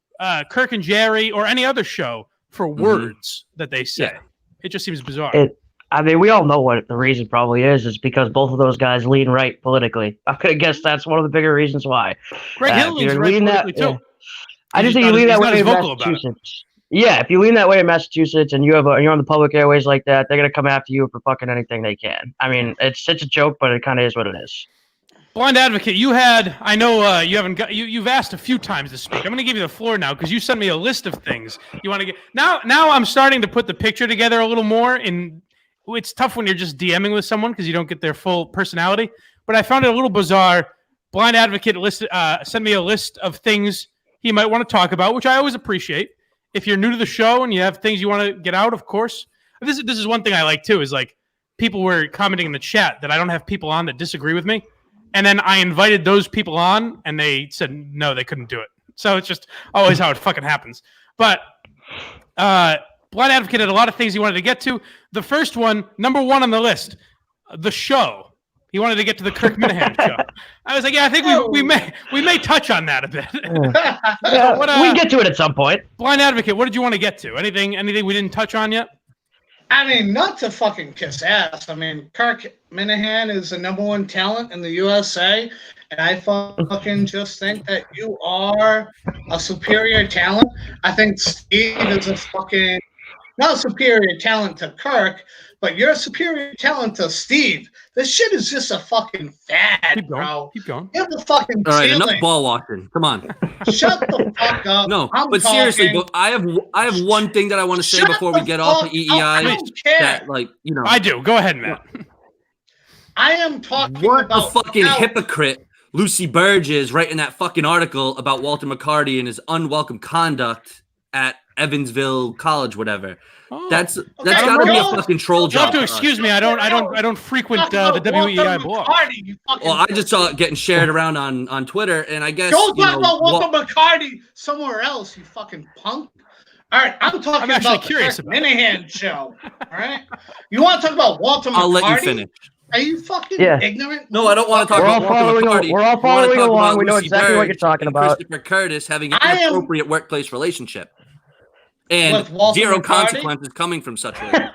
Kirk and Jerry or any other show for words that they say. Yeah. It just seems bizarre. I mean, we all know what the reason probably is because both of those guys lean right politically. I'm going to guess that's one of the bigger reasons why. Greg Hill leans right politically, too. Yeah. I just think you lean that way in Massachusetts. Yeah, if you lean that way in Massachusetts and you're on the public airways like that, they're going to come after you for fucking anything they can. I mean, it's a joke, but it kind of is what it is. Blind Advocate, you've asked a few times to speak. I'm going to give you the floor now because you sent me a list of things you want to get. Now I'm starting to put the picture together a little more. It's tough when you're just DMing with someone because you don't get their full personality. But I found it a little bizarre. Blind Advocate sent me a list of things he might want to talk about, which I always appreciate. If you're new to the show and you have things you want to get out, of course. This is one thing I like too, is like people were commenting in the chat that I don't have people on that disagree with me. And then I invited those people on and they said no, they couldn't do it. So it's just always how it fucking happens. But Blind Advocate had a lot of things he wanted to get to. The first one, number one on the list, the show. He wanted to get to the Kirk Minahan show. I was like, yeah, I think we may touch on that a bit. We get to it at some point. Blind Advocate, what did you want to get to? Anything we didn't touch on yet? I mean, not to fucking kiss ass. I mean, Kirk Minahan is the number one talent in the USA, and I fucking just think that you are a superior talent. I think Steve is a fucking not a superior talent to Kirk, but you're a superior talent to Steve. This shit is just a fucking fad, bro. Keep going. Give the fucking all right, enough ball walking. Come on. Shut the fuck up. No, but seriously, but I have one thing that I want to say before we get off the EEI. That, like, you know, I do. Go ahead, Matt. I am talking what about a fucking hypocrite Lucy Burge is writing that fucking article about Walter McCarty and his unwelcome conduct at Evansville College, whatever. Oh. That's got to be a fucking troll job. You have to excuse me. I don't frequent the WEI blog. Well, I just saw it getting shared around on Twitter, and I guess don't talk about Walter McCarty somewhere else, you fucking punk. All right, I'm talking about the Minahan show. All right, you want to talk about Walter McCarty? I'll let you finish. Are you fucking ignorant? No, I don't want to talk about Walter McCarty. We're all following along. We know exactly what you're talking about. Christopher Curtis having an inappropriate workplace relationship. And zero consequences coming from such a...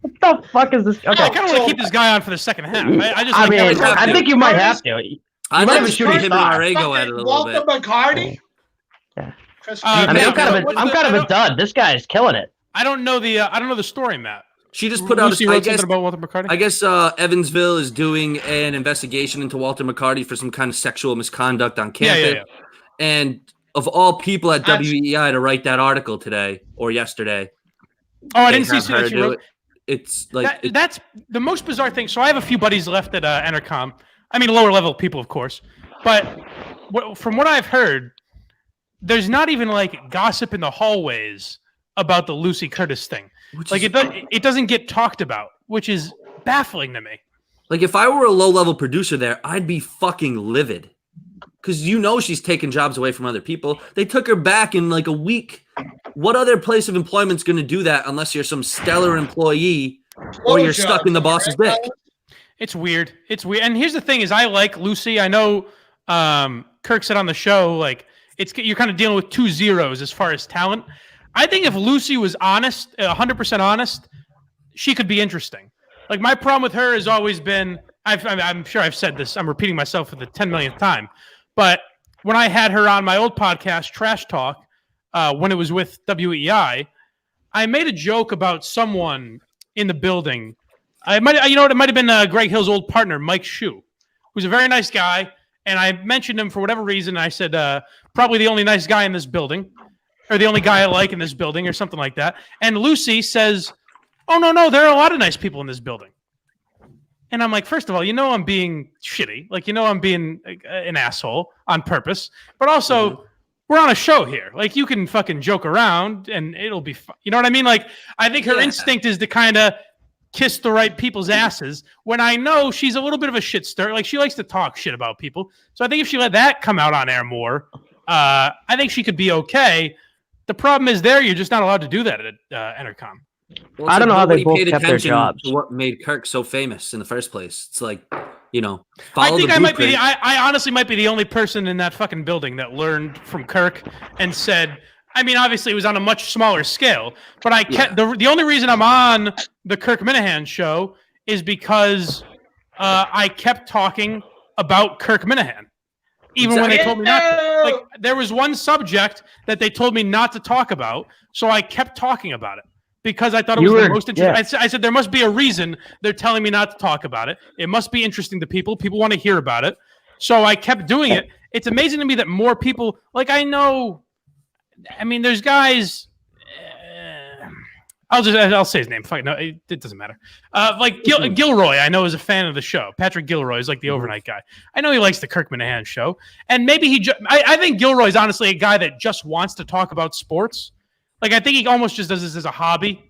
What the fuck is this? Okay. I kind of want to keep this guy on for the second half. I think you might have to. I might be shooting him and Arego at it a little bit. Walter McCarty? Yeah. I'm kind of a dud. This guy is killing it. I don't know the story, Matt. She just put out something about Walter McCarty. I guess Evansville is doing an investigation into Walter McCarty for some kind of sexual misconduct on campus. Yeah. And of all people at WEI to write that article today or yesterday. Oh, I didn't see that you wrote. It's like that's the most bizarre thing. So I have a few buddies left at Entercom. I mean, lower level people, of course. But from what I've heard, there's not even like gossip in the hallways about the Lucy Curtis thing. It doesn't get talked about, which is baffling to me. Like if I were a low level producer there, I'd be fucking livid. Because she's taking jobs away from other people. They took her back in like a week. What other place of employment's going to do that unless you're some stellar employee or you're stuck in the boss's dick? It's weird. And here's the thing is I like Lucy. I know Kirk said on the show, like you're kind of dealing with 2 zeros as far as talent. I think if Lucy was honest, 100% honest, she could be interesting. Like my problem with her has always been, I'm sure I've said this, I'm repeating myself for the 10 millionth time, but when I had her on my old podcast, Trash Talk, when it was with WEI, I made a joke about someone in the building. It might have been Greg Hill's old partner, Mike Shue, who's a very nice guy. And I mentioned him for whatever reason. I said, probably the only nice guy in this building, or the only guy I like in this building, or something like that. And Lucy says, oh, no, there are a lot of nice people in this building. And I'm like, first of all, I'm being shitty. Like, I'm being an asshole on purpose. But also, we're on a show here. Like, you can fucking joke around and it'll be fun. You know what I mean? Like, I think her instinct is to kind of kiss the right people's asses when I know she's a little bit of a shit stir. Like, she likes to talk shit about people. So I think if she let that come out on air more, I think she could be okay. The problem is you're just not allowed to do that at Entercom. Well, I don't know how they both kept their jobs. What made Kirk so famous in the first place? It's like, I think I might be. I honestly might be the only person in that fucking building that learned from Kirk and said. I mean, obviously, it was on a much smaller scale, but I kept the only reason I'm on the Kirk Minahan show is because I kept talking about Kirk Minahan, even when they told me not to. Like, there was one subject that they told me not to talk about, so I kept talking about it. Because I thought it was the most interesting. I said there must be a reason they're telling me not to talk about it. It must be interesting to people. People want to hear about it. So I kept doing it. It's amazing to me that more people, like there's guys. I'll say his name. Fuck no, it doesn't matter. Gilroy, I know is a fan of the show. Patrick Gilroy is like the overnight guy. I know he likes the Kirk Minahan show, and maybe I think Gilroy is honestly a guy that just wants to talk about sports. Like, I think he almost just does this as a hobby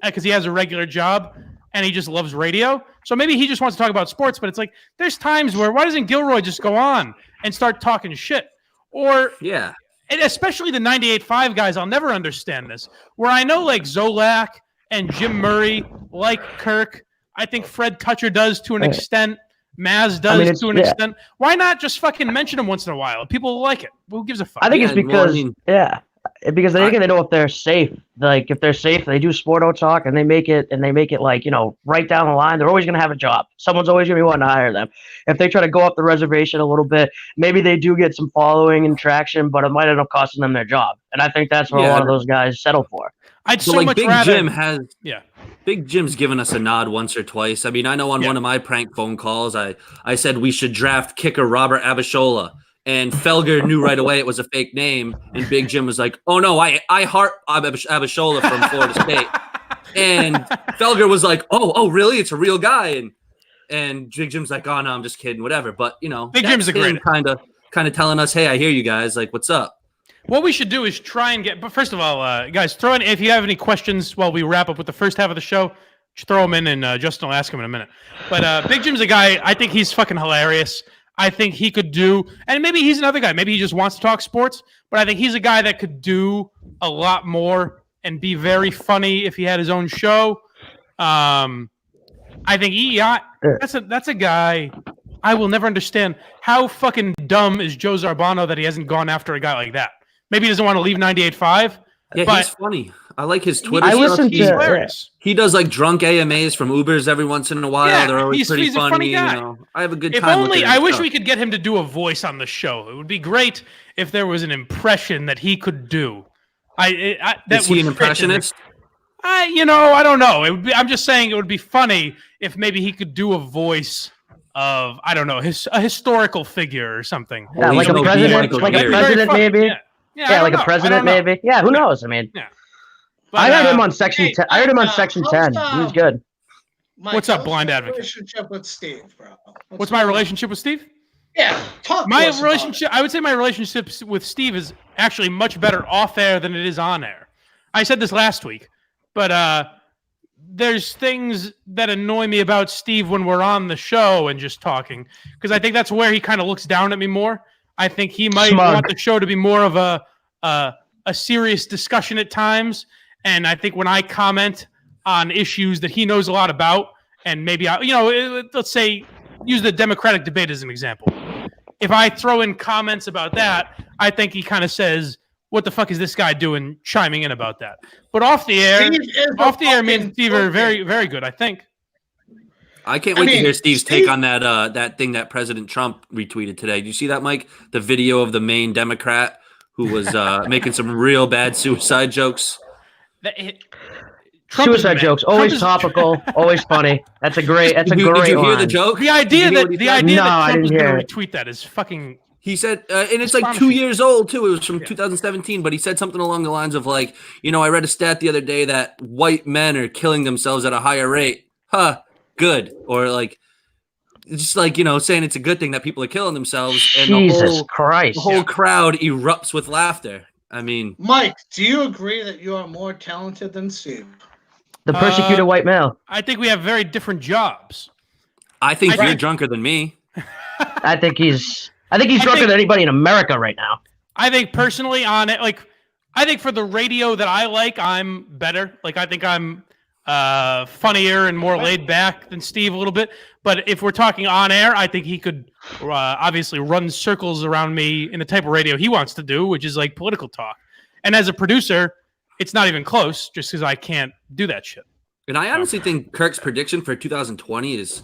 because he has a regular job and he just loves radio. So maybe he just wants to talk about sports, but it's like there's times where why doesn't Gilroy just go on and start talking shit? Or, and especially the 98.5 guys, I'll never understand this, where I know like Zolak and Jim Murray like Kirk. I think Fred Kutcher does to an extent. Maz does to an extent. Why not just fucking mention him once in a while? People like it. Who gives a fuck? I think it's because, because they know if they're safe. Like if they're safe, they do Sporto Talk and they make it like, right down the line. They're always gonna have a job. Someone's always gonna be wanting to hire them. If they try to go up the reservation a little bit, maybe they do get some following and traction, but it might end up costing them their job. And I think that's what a lot of those guys settle for. I'd so much rather. Big Jim's given us a nod once or twice. I mean, I know on one of my prank phone calls, I said we should draft kicker Robert Abishola. And Felger knew right away it was a fake name. And Big Jim was like, oh, no, I heart Abishola from Florida State. And Felger was like, oh, really? It's a real guy. And Big Jim's like, oh, no, I'm just kidding, whatever. But, Big Jim's a great kind of telling us, hey, I hear you guys. Like, what's up? What we should do is try and get – but first of all, guys, throw in – if you have any questions while we wrap up with the first half of the show, just throw them in and Justin will ask them in a minute. But Big Jim's a guy – I think he's fucking hilarious. I think he could do – and maybe he's another guy. Maybe he just wants to talk sports. But I think he's a guy that could do a lot more and be very funny if he had his own show. I I think that's a guy I will never understand. How fucking dumb is Joe Zarbano that he hasn't gone after a guy like that? Maybe he doesn't want to leave 98.5. Yeah, but he's funny. I like his Twitter I stuff. listened He's to hilarious. He does like drunk AMAs from Ubers every once in a while. Yeah, They're always pretty he's a funny guy. You know. I have a good If time. only looking at I his wish stuff. we could get him to do a voice on the show. It would be great if there was an impression that he could do. That Is he would an fit impressionist? I don't know. It would be. I'm just saying it would be funny if maybe he could do a voice of I don't know, a historical figure or something. Yeah, like a no president, Michael like a Gary. president maybe. Yeah, Yeah, like a president maybe. Yeah, who knows? I mean, But, I heard him on Section hey, 10. I heard him on how's, Section 10. He was good. Mike, What's up, how's blind your advocate? Relationship with Steve, bro. What's my relationship with Steve? Yeah, talk to My us about relationship, I would say my relationship with Steve is actually much better off air than it is on air. I said this last week, but there's things that annoy me about Steve when we're on the show and just talking, because I think that's where he kind of looks down at me more. I think he might want the show to be more of a serious discussion at times, and I think when I comment on issues that he knows a lot about, and maybe let's say use the Democratic debate as an example. If I throw in comments about that, I think he kind of says, "What the fuck is this guy doing?" chiming in about that. But off the air, me and Steve are very, very good, I think. I can't wait to hear Steve's take on that thing that President Trump retweeted today. Did you see that, Mike? The video of the Maine Democrat who was making some real bad suicide jokes. Suicide jokes, always topical, always funny. That's a great. Did you hear the joke? The idea that Trump was going to retweet that is fucking. He said, and it's like 2 years old too. It was from 2017, but he said something along the lines of like, I read a stat the other day that white men are killing themselves at a higher rate. Huh, good. Or like, just like, saying it's a good thing that people are killing themselves. And Jesus Christ. The whole crowd erupts with laughter. I mean, Mike, do you agree that you are more talented than Steve? The persecuted white male. I think we have very different jobs. I think you're drunker than me. I think he's drunker than anybody in America right now. I think personally on it, I think for the radio that I like, I'm better. I think I'm funnier and more laid back than Steve a little bit. But if we're talking on air, I think he could obviously run circles around me in the type of radio he wants to do, which is like political talk. And as a producer, it's not even close just because I can't do that shit. And I honestly think Kirk's prediction for 2020 is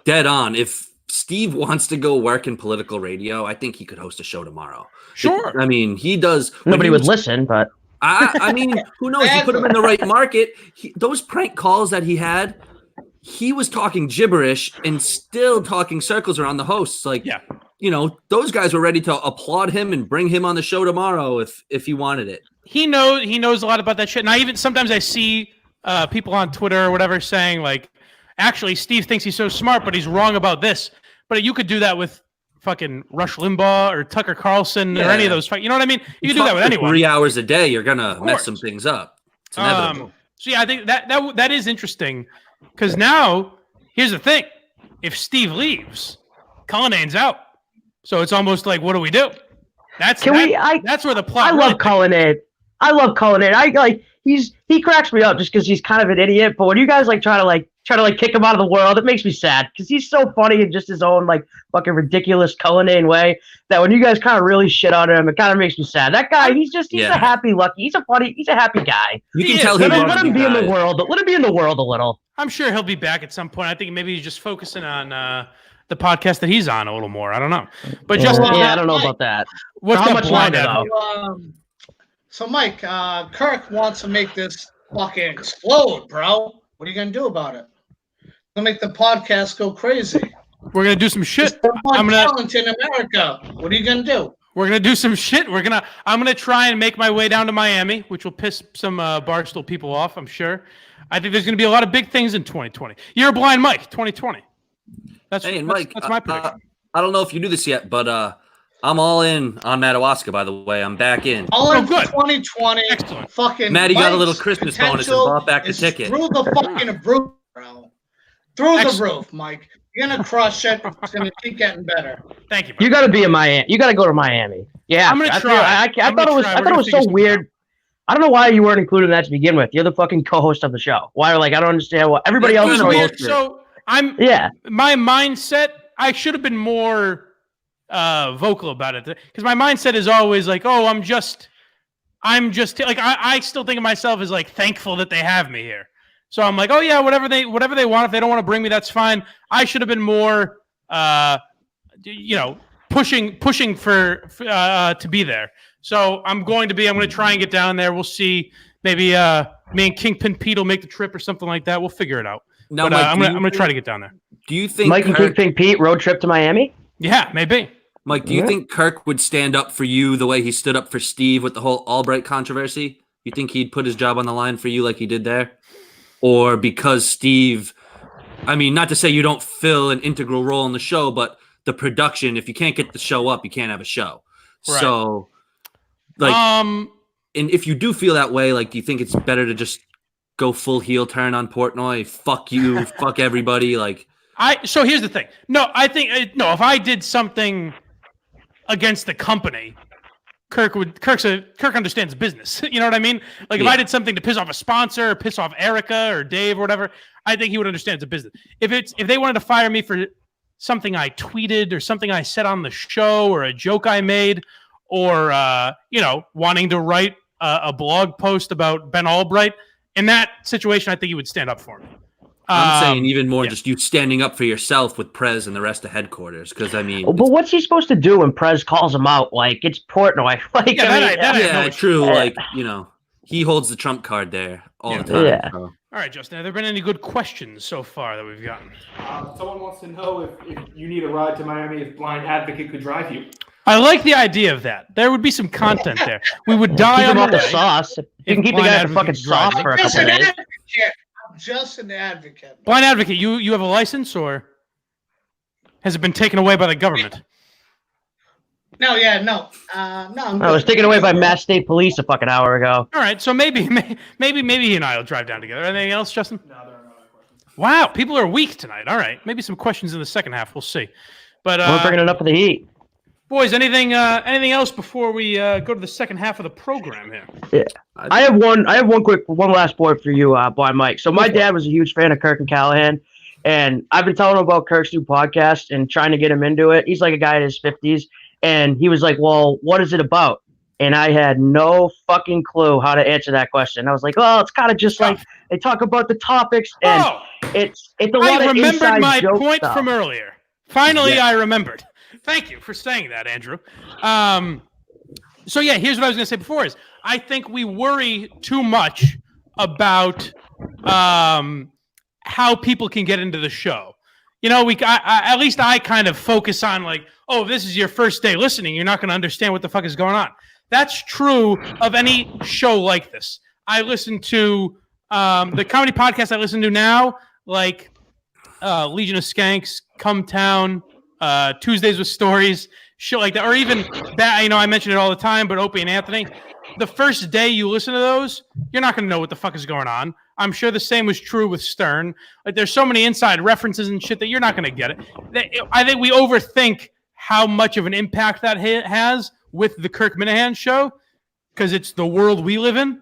dead on. If Steve wants to go work in political radio, I think he could host a show tomorrow. Sure. He does. Nobody would listen, but I mean, who knows? You put him in the right market. Those prank calls that he had, he was talking gibberish and still talking circles around the hosts. Those guys were ready to applaud him and bring him on the show tomorrow if he wanted it. He knows a lot about that shit. And sometimes I see people on Twitter or whatever saying actually Steve thinks he's so smart, but he's wrong about this. But you could do that with fucking Rush Limbaugh or Tucker Carlson or any of those. You know what I mean? You can do that with anyone. 3 hours a day, you're gonna mess some things up. It's inevitable. So yeah, I think that is interesting because now here's the thing: if Steve leaves, Cullinane's out. So it's almost like, what do we do? That's where the plot. I love Cullinane. He cracks me up just because he's kind of an idiot. But when you guys try to kick him out of the world, it makes me sad because he's so funny in just his own fucking ridiculous Cullinane way that when you guys kind of really shit on him, it kind of makes me sad. That guy, he's a happy-lucky, he's a happy guy. You can tell him. Let him be in the world. Let him be in the world a little. I'm sure he'll be back at some point. I think maybe he's just focusing on the podcast that he's on a little more. I don't know, but I don't know about that. What's how that much blind longer advocate? though? So Mike, Kirk wants to make this fucking explode, bro. What are you gonna do about it? Gonna make the podcast go crazy. We're gonna do some shit. I'm talent in America. What are you gonna do? We're gonna do some shit. I'm gonna try and make my way down to Miami, which will piss some Barstool people off, I'm sure. I think there's gonna be a lot of big things in 2020. You're a blind Mike, 2020. That's my prediction. I don't know if you knew this yet, but I'm all in on Madawaska, by the way. I'm back in. All in good. 2020. Excellent. Fucking Maddie got a little Christmas bonus and bought back the ticket. Through the fucking roof, bro. Through the roof, Mike. You're gonna crush it. It's gonna keep getting better. Thank you. You got to be in Miami. You got to go to Miami. Yeah, I'm gonna try. I thought it was so weird. I don't know why you weren't included in that to begin with. You're the fucking co-host of the show. Why? I don't understand what everybody else is. Weird. So My mindset, I should have been more vocal about it, because my mindset is always like, oh, I'm just like, I still think of myself as like thankful that they have me here. So I'm like, oh yeah, whatever they want. If they don't want to bring me, that's fine. I should have been more, pushing for to be there. So I'm going to try and get down there. We'll see. Maybe me and Kingpin Pete will make the trip or something like that. We'll figure it out. No, but Mike, I'm gonna try to get down there. Do you think Mike and Kingpin Pete road trip to Miami? Yeah, maybe. Mike, do you think Kirk would stand up for you the way he stood up for Steve with the whole Albright controversy? You think he'd put his job on the line for you like he did there? Or because Steve, I mean, not to say you don't fill an integral role in the show, but the production, if you can't get the show up, you can't have a show. Right. So, like, and if you do feel that way, like, do you think it's better to just go full heel turn on Portnoy? Fuck you, fuck everybody. Like, so here's the thing. No, I think if I did something against the company, Kirk understands business. You know what I mean? Like, if I did something to piss off a sponsor or piss off Erica or Dave or whatever, I think he would understand it's a business. If they wanted to fire me for something I tweeted or something I said on the show or a joke I made, or wanting to write a blog post about Ben Albright, in that situation, I think he would stand up for me. I'm saying even more just you standing up for yourself with Prez and the rest of headquarters. Because, I mean... But what's he supposed to do when Prez calls him out? Like, it's Portnoy. Like, true. Like, he holds the trump card there all the time. Yeah. So. All right, Justin, have there been any good questions so far that we've gotten? Someone wants to know if you need a ride to Miami, if Blind Advocate could drive you. I like the idea of that. There would be some content there. We would die on the sauce. You can keep the guy at the fucking sauce for a couple of days. I'm just an advocate. Blind Advocate, you have a license, or has it been taken away by the government? No. No, it was taken away by Mass State Police a fucking hour ago. All right, so maybe he and I will drive down together. Anything else, Justin? No, there are no other questions. Wow, people are weak tonight. All right, maybe some questions in the second half. We'll see. But we're bringing it up for the heat. Boys, anything else before we go to the second half of the program here? Yeah, I have one last point for you, Blind Mike. So my dad was a huge fan of Kirk and Callahan, and I've been telling him about Kirk's new podcast and trying to get him into it. He's like a guy in his 50s, and he was like, "Well, what is it about?" And I had no fucking clue how to answer that question. I was like, "Oh, it's kind of just like they talk about the topics, and it's a lot of inside joke stuff." I remembered my point from earlier. Finally, I remembered. Thank you for saying that, Andrew. So yeah, here's what I was going to say before: is I think we worry too much about how people can get into the show. At least I kind of focus on like, oh, if this is your first day listening, you're not going to understand what the fuck is going on. That's true of any show like this. I listen to the comedy podcast I listen to now, like Legion of Skanks, Come Town, Tuesdays with Stories, shit like that, or even that. I mention it all the time, but Opie and Anthony. The first day you listen to those, you're not going to know what the fuck is going on. I'm sure the same was true with Stern. Like, there's so many inside references and shit that you're not going to get it. I think we overthink how much of an impact that has with the Kirk Minahan show because it's the world we live in.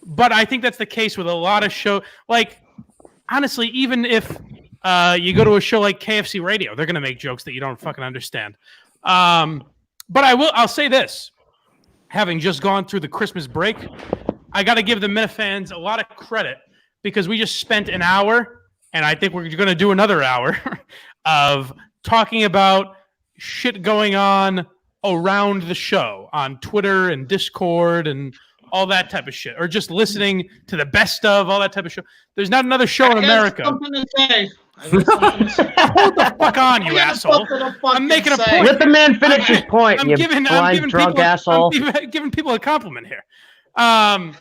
But I think that's the case with a lot of shows. Like, honestly, even if you go to a show like KFC Radio, they're going to make jokes that you don't fucking understand. But I'll say this. Having just gone through the Christmas break, I got to give the Minifans a lot of credit because we just spent an hour, and I think we're going to do another hour of talking about shit going on around the show on Twitter and Discord and all that type of shit, or just listening to the best of all that type of show. There's not another show in America. Something to say. Hold the fuck on, you asshole! I'm making a point. Let the man finish his point. I'm giving people a compliment here. I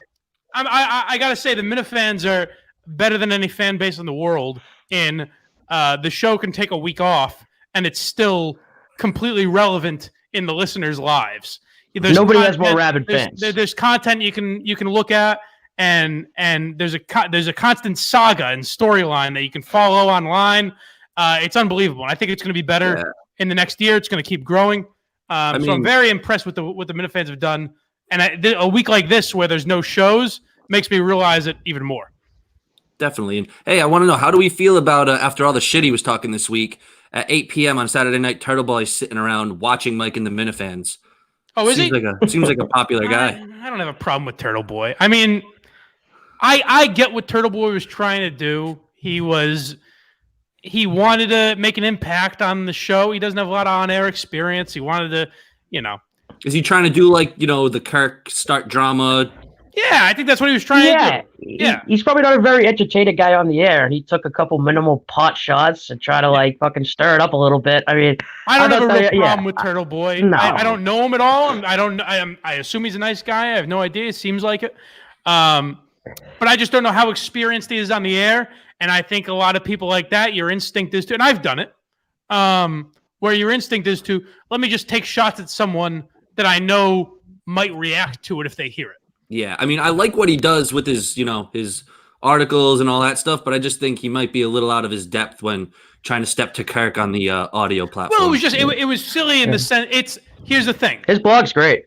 gotta say the Minifans are better than any fan base in the world. In the show can take a week off and it's still completely relevant in the listeners' lives. Nobody has more rabid fans. There's content you can look at, and there's a constant saga and storyline that you can follow online. It's unbelievable. And I think it's going to be better in the next year. It's going to keep growing. So I'm very impressed with what the Minifans have done. And a week like this where there's no shows makes me realize it even more. definitely. And hey, I want to know, how do we feel about after all the shit he was talking this week at 8 p.m. on Saturday night? Turtle Boy sitting around watching Mike and the Minifans. Oh, is he? Seems like a popular guy. I don't have a problem with Turtle Boy. I mean, I get what Turtle Boy was trying to do. He wanted to make an impact on the show. He doesn't have a lot of on-air experience. He wanted to, Is he trying to do the Kirk start drama? Yeah, I think that's what he was trying to do. Yeah. He's probably not a very entertaining guy on the air, and he took a couple minimal pot shots and try to fucking stir it up a little bit. I mean, I don't have a real problem with Turtle Boy. No. I don't know him at all. I assume he's a nice guy. I have no idea. It seems like it. But I just don't know how experienced he is on the air. And I think a lot of people like that, your instinct is to, and I've done it, where your instinct is to, let me just take shots at someone that I know might react to it if they hear it. Yeah, I mean, I like what he does with his, his articles and all that stuff, but I just think he might be a little out of his depth when trying to step to Kirk on the audio platform. Well, it was just, it was silly in the sense, here's the thing. His blog's great.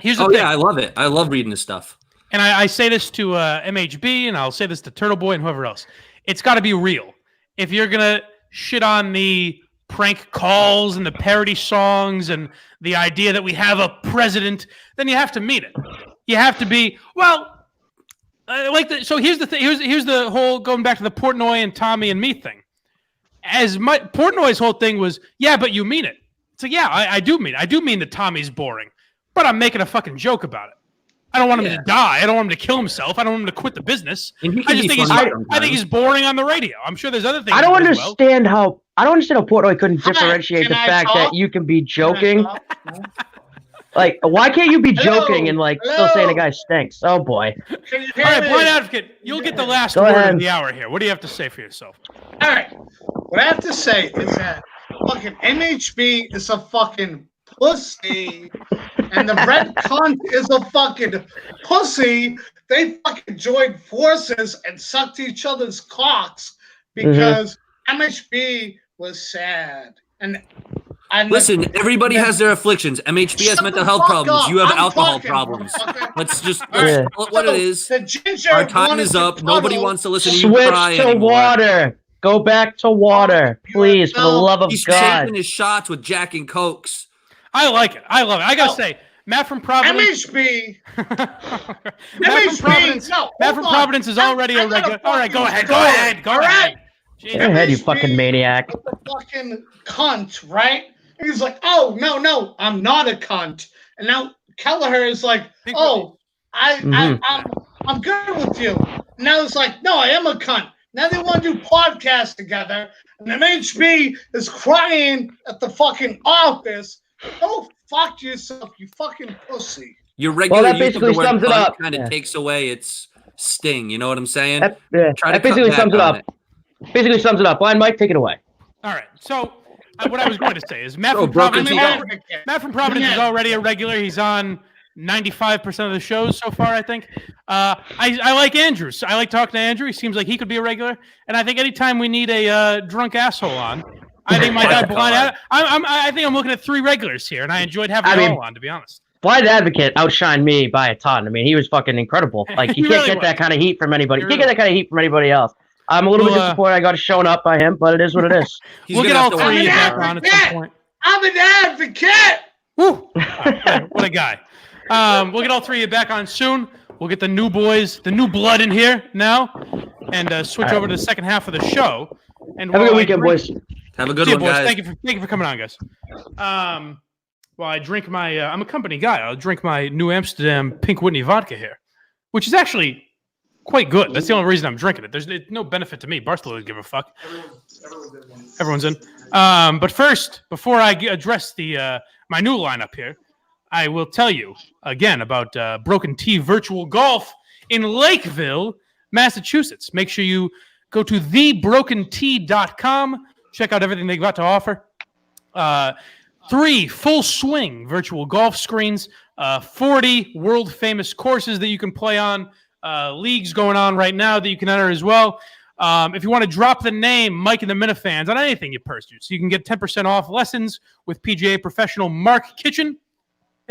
Here's the thing. Yeah, I love it. I love reading his stuff. And I say this to MHB, and I'll say this to Turtle Boy and whoever else. It's got to be real. If you're going to shit on the prank calls and the parody songs and the idea that we have a president, then you have to mean it. You have to be, so here's the thing. Here's the whole, going back to the Portnoy and Tommy and me thing. Portnoy's whole thing was, yeah, but you mean it. So yeah, I do mean it. I do mean that Tommy's boring, but I'm making a fucking joke about it. I don't want him to die. I don't want him to kill himself. I don't want him to quit the business. I think he's boring on the radio. I'm sure there's other things. I don't understand how Portnoy couldn't differentiate the fact that you can be joking. Why can't you be joking and still saying a guy stinks? Oh boy. Can you hear All right, me? Blind Advocate, you'll get the last word of the hour here. What do you have to say for yourself? All right. What I have to say is that fucking MHB is a fucking pussy, and the red cunt is a fucking pussy. They fucking joined forces and sucked each other's cocks because MHB was sad. And listen, everybody has their afflictions. MHB has mental health problems. You have alcohol problems. Let's just call it what it is. Our time is up. Nobody wants to listen to you cry anymore. Switch to water. Go back to water, please, for the love of He's God. taking his shots with Jack and Cokes. I like it. I love it. I gotta say, Matt from Providence. MHB. Matt from Providence is already a regular. All right, go ahead. Go ahead. Go ahead, you fucking maniac. The fucking cunt, right? And he's like, oh no, I'm not a cunt. And now Kelleher is like, oh, I'm good with you. And now it's like, no, I am a cunt. Now they want to do podcasts together, and MHB is crying at the fucking office. Go fuck yourself, you fucking pussy. Your regular that use of the basically word sums it cunt up. kind of takes away its sting. You know what I'm saying? That basically sums it up. Basically sums it up. Blind Mike, take it away. All right. So what I was going to say is Matt from Providence is already a regular. He's on 95% of the shows so far, I think. I like Andrew. I like talking to Andrew. He seems like he could be a regular. And I think anytime we need a drunk asshole on, I think my guy Blind. I think I'm looking at 3 regulars here, and I enjoyed having them all on, to be honest. Blind Advocate outshined me by a ton. I mean, he was fucking incredible. You can't really get that kind of heat from anybody. You can't get that kind of heat from anybody else. I'm a little bit disappointed I got shown up by him, but it is what it is. We'll get all 3 of you back on at some point. I'm an advocate. Woo! What a guy. We'll get all 3 of you back on soon. We'll get the new boys, the new blood in here now, and switch over to the second half of the show. And have a good weekend, boys. Have a good one, guys. Thank you for coming on, guys. While I drink my, I'm a company guy. I'll drink my New Amsterdam Pink Whitney vodka here, which is actually quite good. That's the only reason I'm drinking it. There's no benefit to me. Barstool doesn't give a fuck. Everyone's in. But first, before I address the my new lineup here, I will tell you again about Broken T Virtual Golf in Lakeville, Massachusetts. Make sure you go to thebrokent.com. Check out everything they got to offer. 3 full swing virtual golf screens, 40 world famous courses that you can play on, leagues going on right now that you can enter as well. If you want to drop the name Mike and the Minifans on anything you purchase, you can get 10% off lessons with PGA professional Mark Kitchen.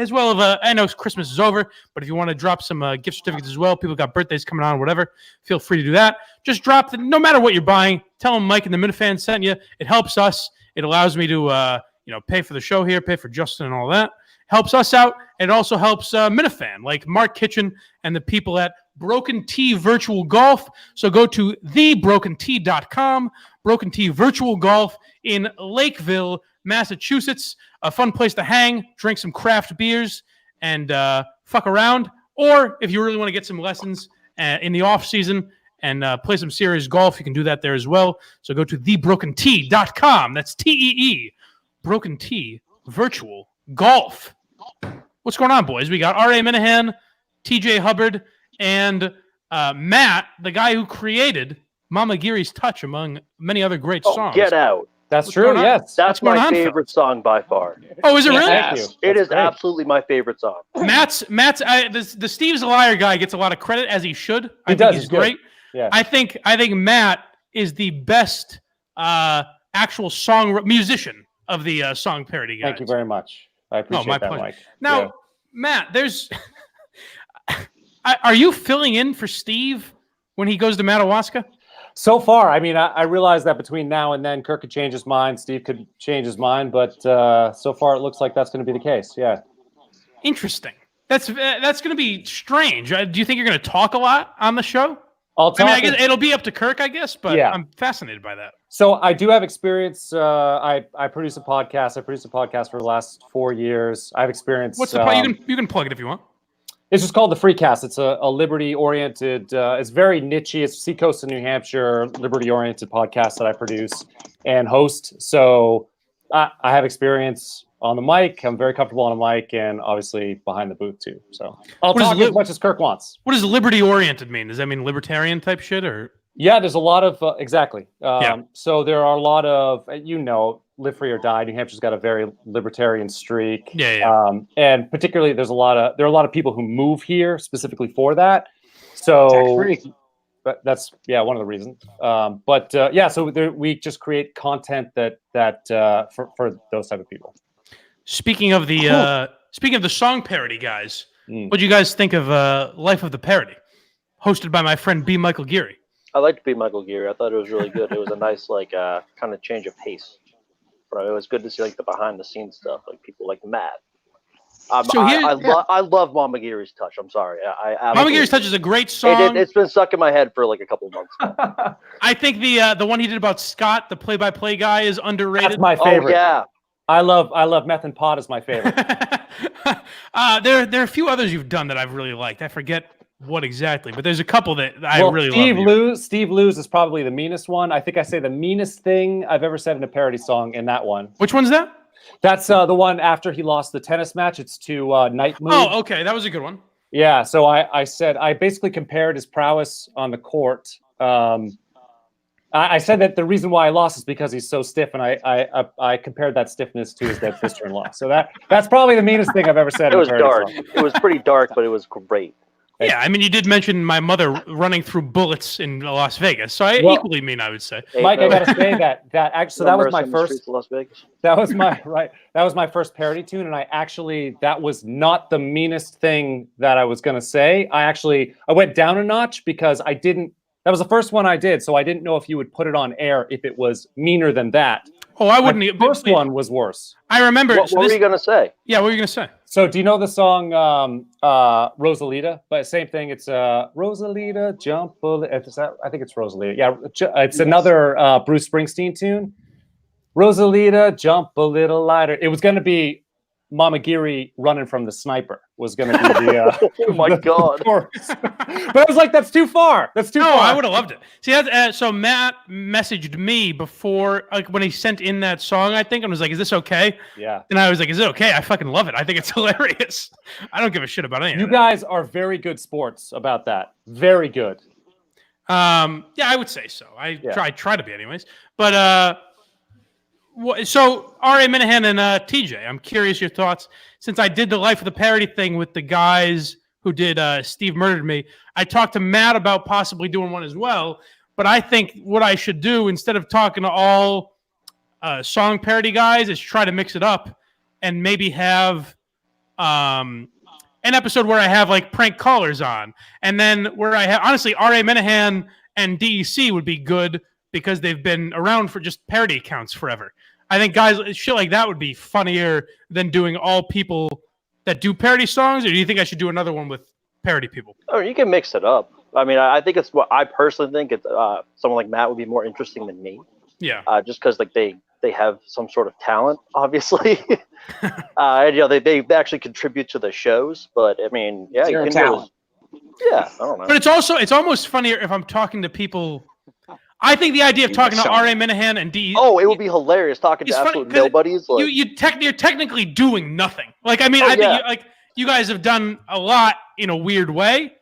as well as I know Christmas is over, but if you want to drop some gift certificates as well, people got birthdays coming on, whatever, feel free to do that. Just drop no matter what you're buying, tell them Mike and the Minifans sent you. It helps us. It allows me to pay for the show here, pay for Justin and all that. Helps us out. And it also helps Minifan, like Mark Kitchen and the people at Broken T Virtual Golf. So go to thebrokent.com, Broken T Virtual Golf in Lakeville, Massachusetts. A fun place to hang, drink some craft beers, and fuck around. Or if you really want to get some lessons in the off season and play some serious golf, you can do that there as well. So go to thebrokent.com. That's T-E-E, Broken T Virtual Golf. What's going on, boys? We got R.A. Minahan, T.J. Hubbard, and Matt, the guy who created Mama Giri's Touch, among many other great songs. Get out. That's What's true, going on? yes. That's going my on, favorite song by far. Oh, is it really? Thank you. It That's is great. absolutely my favorite song. The Steve's a Liar guy gets a lot of credit, as he should. I He think does, he's he's good. great. Yeah. I think Matt is the best actual musician of the song parody guys. Thank you very much. I appreciate my that, pleasure. Mike. Now, Yeah. Matt, are you filling in for Steve when he goes to Madawaska? So far, I mean, I realize that between now and then, Kirk could change his mind, Steve could change his mind, but so far it looks like that's going to be the case. Yeah. Interesting. That's going to be strange. Do you think you're going to talk a lot on the show? I guess it'll be up to Kirk, I guess, but Yeah. I'm fascinated by that. So I do have experience. I produce a podcast. I produced a podcast for the last 4 years. I have experience. What's the you can plug it if you want. It's just called the Freecast. It's a liberty-oriented. It's very nichey. It's Seacoast in New Hampshire, liberty-oriented podcast that I produce and host. So I have experience on the mic. I'm very comfortable on a mic, and obviously behind the booth too. So I'll talk as much as Kirk wants. What does liberty-oriented mean? Does that mean libertarian type shit or? Yeah, there's a lot of exactly. Yeah. So there are a lot of live free or die. New Hampshire's got a very libertarian streak. Yeah. And particularly, there are a lot of people who move here specifically for that. So that's one of the reasons. So we just create content that for those type of people. Speaking of the song parody guys, what do you guys think of Life of the Parody, hosted by my friend B. Michael Geary? I liked B. Michael Geary. I thought it was really good. It was a nice, kind of change of pace. But it was good to see, the behind-the-scenes stuff, people like Matt. I love Mama Giri's Touch. I'm sorry. Mama Giri's Touch is a great song. It's been stuck in my head for a couple of months now. I think the one he did about Scott, the play-by-play guy, is underrated. That's my favorite. Oh, yeah. I love Meth and Pot is my favorite. There are a few others you've done that I've really liked. I forget what exactly, but there's a couple that I really love. Steve Lose is probably the meanest one. I think I say the meanest thing I've ever said in a parody song in that one. Which one's that? That's the one after he lost the tennis match. It's to Night Mood. Oh, okay. That was a good one. Yeah, so I said, I basically compared his prowess on the court. I said that the reason why I lost is because he's so stiff, and I compared that stiffness to his dead sister-in-law. So that's probably the meanest thing I've ever said. It was dark. It was pretty dark, but it was great. Yeah, I mean, you did mention my mother running through bullets in Las Vegas, so equally mean, I would say. Mike, I gotta say that actually, so that was my first. Las Vegas. That was my first parody tune, and that was not the meanest thing that I was gonna say. I went down a notch because I didn't. That was the first one I did, so I didn't know if you would put it on air if it was meaner than that. Oh, I wouldn't. The first one was worse. I remember. What were you gonna say? Yeah, what were you gonna say? So, do you know the song Rosalita? But same thing. It's Rosalita, jump. I think it's Rosalita. Yeah, it's another Bruce Springsteen tune. Rosalita, jump a little lighter. It was gonna be Mama Giri running from the sniper. Was gonna be the. Oh my God! But I was like, that's too far. That's too far. No, I would have loved it. See, so Matt messaged me before, when he sent in that song, I think, and was like, "Is this okay?" Yeah. And I was like, "Is it okay?" I fucking love it. I think it's hilarious. I don't give a shit about anything. You guys are very good sports about that. Very good. Yeah, I would say so. I try to be, anyways. But so R.A. Minahan and TJ, I'm curious your thoughts. Since I did the Life of the Parody thing with the guys who did Steve Murdered Me, I talked to Matt about possibly doing one as well. But I think what I should do, instead of talking to all song parody guys, is try to mix it up and maybe have an episode where I have like prank callers on, and then where I have honestly R.A. Minahan and DEC would be good because they've been around for just parody accounts forever. I think guys, shit like that would be funnier than doing all people that do parody songs. Or do you think I should do another one with parody people? Oh, you can mix it up. I mean, I think it's what I personally think. It's someone like Matt would be more interesting than me. Yeah. Just because like they have some sort of talent, obviously, and they actually contribute to the shows. But I mean, yeah, you can talent. Yeah, I don't know. But it's almost funnier if I'm talking to people. I think the idea of talking to R.A. Minahan and D. Oh, it would be hilarious talking to absolute nobodies. Like, you're technically doing nothing. Like, I mean, I think you guys have done a lot in a weird way,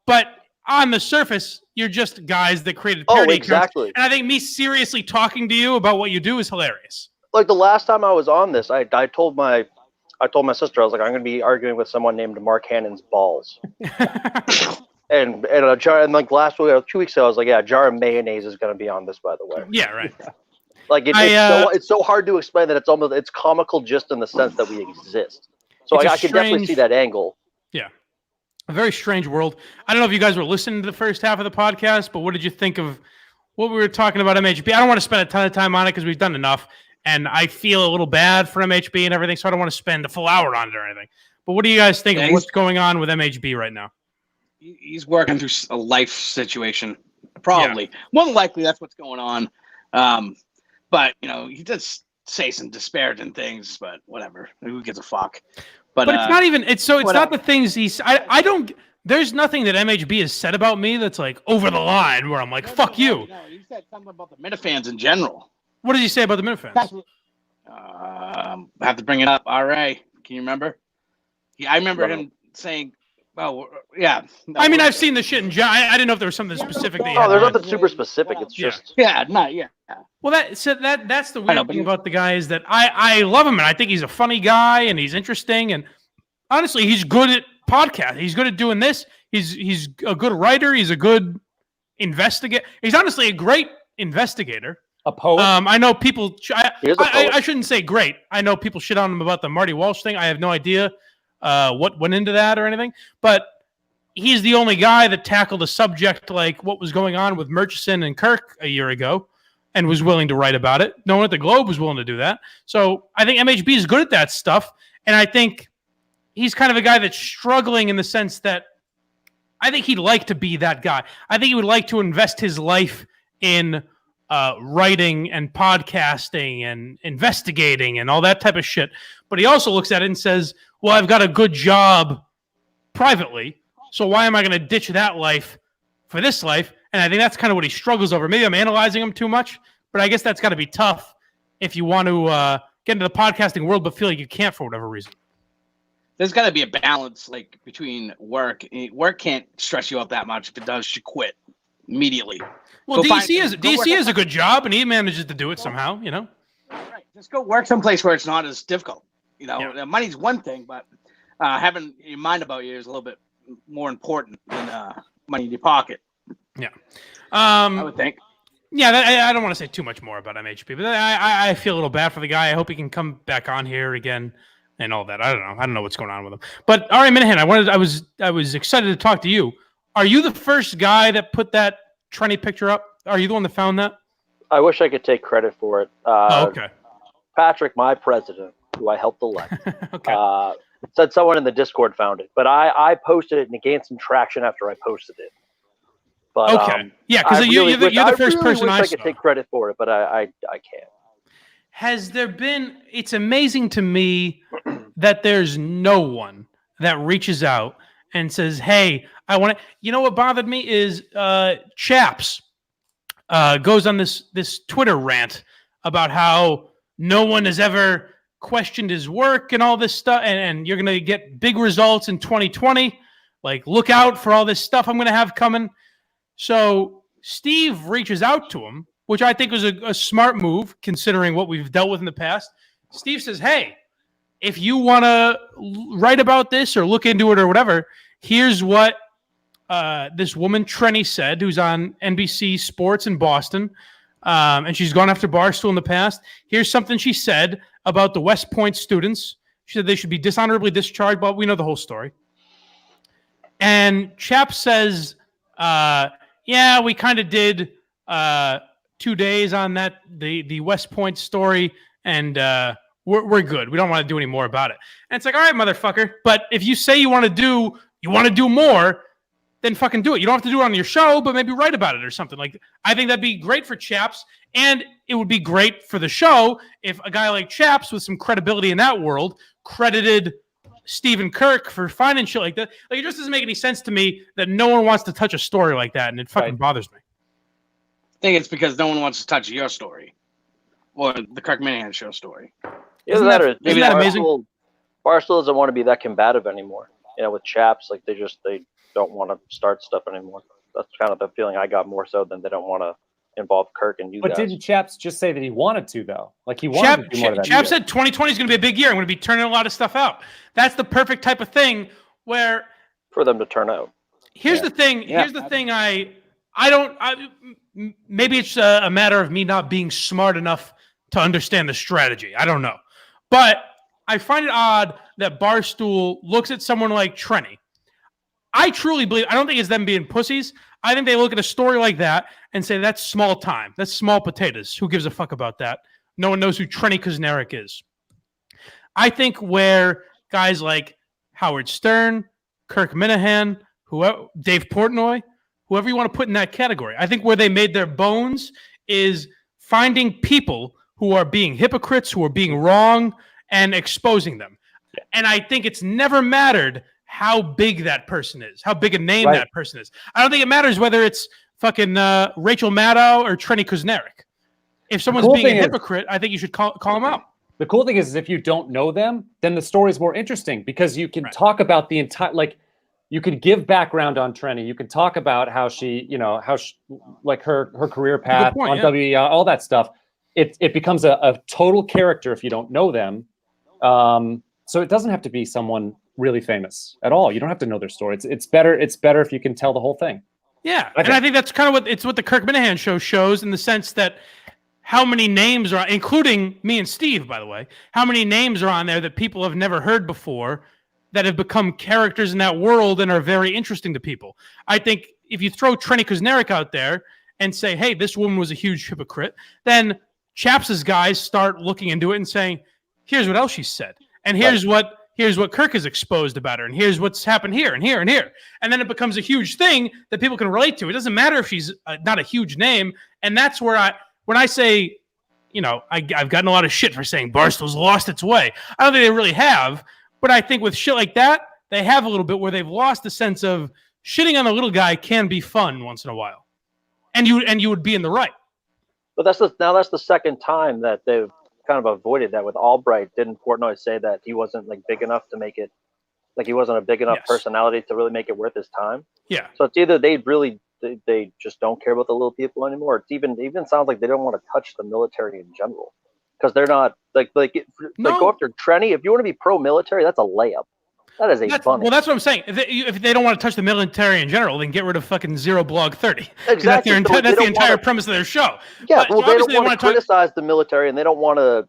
but on the surface, you're just guys that created parody exactly. accounts. And I think me seriously talking to you about what you do is hilarious. Like the last time I was on this, I told my sister, I was like, I'm going to be arguing with someone named Mark Hannon's balls. And a jar, and like last week or 2 weeks ago, I was like, yeah, a jar of mayonnaise is going to be on this, by the way. Yeah, right. Like it's so hard to explain that it's comical just in the sense that we exist. So I can definitely see that angle. Yeah, a very strange world. I don't know if you guys were listening to the first half of the podcast, but what did you think of what we were talking about MHB? I don't want to spend a ton of time on it because we've done enough, and I feel a little bad for MHB and everything, so I don't want to spend a full hour on it or anything. But what do you guys think of what's going on with MHB right now? He's working through a life situation, probably. Yeah. More than likely, that's what's going on. But he does say some disparaging things, but whatever. Who gives a fuck? But it's not even. It's not the things he's. I don't. There's nothing that MHB has said about me that's like over the line where I'm like, fuck you. No, he said something about the Minifans in general. What did he say about the Minifans? I have to bring it up. RA, can you remember? I remember him saying. Oh, yeah. I mean, I've seen the shit in general. I didn't know if there was something specific. There's nothing super specific. It's just Well, that's the weird thing about the guy is that I love him and I think he's a funny guy and he's interesting and honestly he's good at podcast. He's good at doing this. He's a good writer. He's a good investigator. He's honestly a great investigator. A poet. I know people. I shouldn't say great. I know people shit on him about the Marty Walsh thing. I have no idea. What went into that or anything, but he's the only guy that tackled a subject like what was going on with Murchison and Kirk a year ago and was willing to write about it. No one at the Globe was willing to do that. So I think MHB is good at that stuff. And I think he's kind of a guy that's struggling in the sense that I think he'd like to be that guy. I think he would like to invest his life in writing and podcasting and investigating and all that type of shit. But he also looks at it and says, well, I've got a good job privately, so why am I going to ditch that life for this life? And I think that's kind of what he struggles over. Maybe I'm analyzing him too much, but I guess that's got to be tough if you want to get into the podcasting world but feel like you can't for whatever reason. There's got to be a balance like between work. Work can't stress you out that much. If it does, you quit immediately. Well, DC is a good job, and he manages to do it somehow, Right. Just go work someplace where it's not as difficult. The money's one thing, but having your mind about you is a little bit more important than money in your pocket. Yeah. I would think. Yeah, I don't want to say too much more about MHP, but I feel a little bad for the guy. I hope he can come back on here again and all that. I don't know what's going on with him. But R.A. Minahan, I was excited to talk to you. Are you the first guy that put that Trenny picture up? Are you the one that found that? I wish I could take credit for it. Okay. Patrick, my president, who I helped elect, okay. Said someone in the Discord found it, but I posted it and it gained some traction after I posted it. But okay, yeah, because you're the first person I could take credit for it, but I can't. Has there been? It's amazing to me that there's no one that reaches out and says, "Hey, I want to." You know what bothered me is Chaps goes on this Twitter rant about how no one has ever questioned his work and all this stuff, and you're going to get big results in 2020. Like, look out for all this stuff I'm going to have coming. So Steve reaches out to him, which I think was a smart move considering what we've dealt with in the past. Steve says, hey, if you want to write about this or look into it or whatever, here's what this woman, Trenny, said, who's on NBC Sports in Boston. And she's gone after Barstool in the past. Here's something she said about the West Point students She said they should be dishonorably discharged, but we know the whole story. And Chaps says, yeah, we kind of did 2 days on that, the West Point story, and we're good. We don't want to do any more about it. And it's like, all right, motherfucker. But if you say you want to do more, then fucking do it. You don't have to do it on your show, but maybe write about it or something. Like, I think that'd be great for Chaps, and it would be great for the show if a guy like Chaps with some credibility in that world credited Stephen Kirk for finding shit like that. Like, it just doesn't make any sense to me that no one wants to touch a story like that, and it fucking bothers me. I think it's because no one wants to touch your story or the Kirk Minahan show story. Isn't that amazing? Barstool doesn't want to be that combative anymore. You know, with Chaps, like they don't want to start stuff anymore. That's kind of the feeling I got, more so than they don't want to involve Kirk and you guys. But didn't Chaps just say that he wanted to, though? Like, he wanted to do more of that. Chaps said 2020 is going to be a big year. I'm going to be turning a lot of stuff out. That's the perfect type of thing where... for them to turn out. Here's the thing. Here's the thing. Maybe it's a matter of me not being smart enough to understand the strategy. I don't know. But I find it odd that Barstool looks at someone like Trenny. I truly believe, I don't think it's them being pussies. I think they look at a story like that and say, that's small time. That's small potatoes. Who gives a fuck about that? No one knows who Trenny Kuznarek is. I think where guys like Howard Stern, Kirk Minahan, Dave Portnoy, whoever you want to put in that category, I think where they made their bones is finding people who are being hypocrites, who are being wrong, and exposing them. And I think it's never mattered how big that person is, how big a name that person is. I don't think it matters whether it's fucking Rachel Maddow or Trenny Kuznarek. If someone's being a hypocrite, I think you should call them out. The cool thing is if you don't know them, then the story's more interesting because you can talk about the entire, like, you can give background on Trenny. You can talk about how she, like her career path on WEI, all that stuff. It becomes a total character if you don't know them. So it doesn't have to be someone really famous at all. You don't have to know their story. It's better if you can tell the whole thing. Yeah, and I think that's kind of what the Kirk Minahan show shows, in the sense that how many names are, including me and Steve, by the way, how many names are on there that people have never heard before that have become characters in that world and are very interesting to people. I think if you throw Trenny Kuznarek out there and say, hey, this woman was a huge hypocrite, then Chaps' guys start looking into it and saying, here's what else she said. And here's what Kirk has exposed about her, and here's what's happened here and here and here. And then it becomes a huge thing that people can relate to. It doesn't matter if she's not a huge name. And that's where when I say, I've gotten a lot of shit for saying Barstool's lost its way. I don't think they really have. But I think with shit like that, they have a little bit where they've lost the sense of shitting on a little guy can be fun once in a while. And you would be in the right. But that's the second time that they've kind of avoided that with Albright. Didn't Portnoy say that he wasn't like big enough to make it, like he wasn't a big enough personality to really make it worth his time? Yeah. So it's either they just don't care about the little people anymore. It's even sounds like they don't want to touch the military in general, because they're not go after Trenny. If you want to be pro-military, that's a layup. That is bunny. Well, that's what I'm saying. If they don't want to touch the military in general, then get rid of fucking Zero Blog 30. Exactly. That's the entire premise of their show. Yeah, well, they don't want to criticize the military, and they don't want to,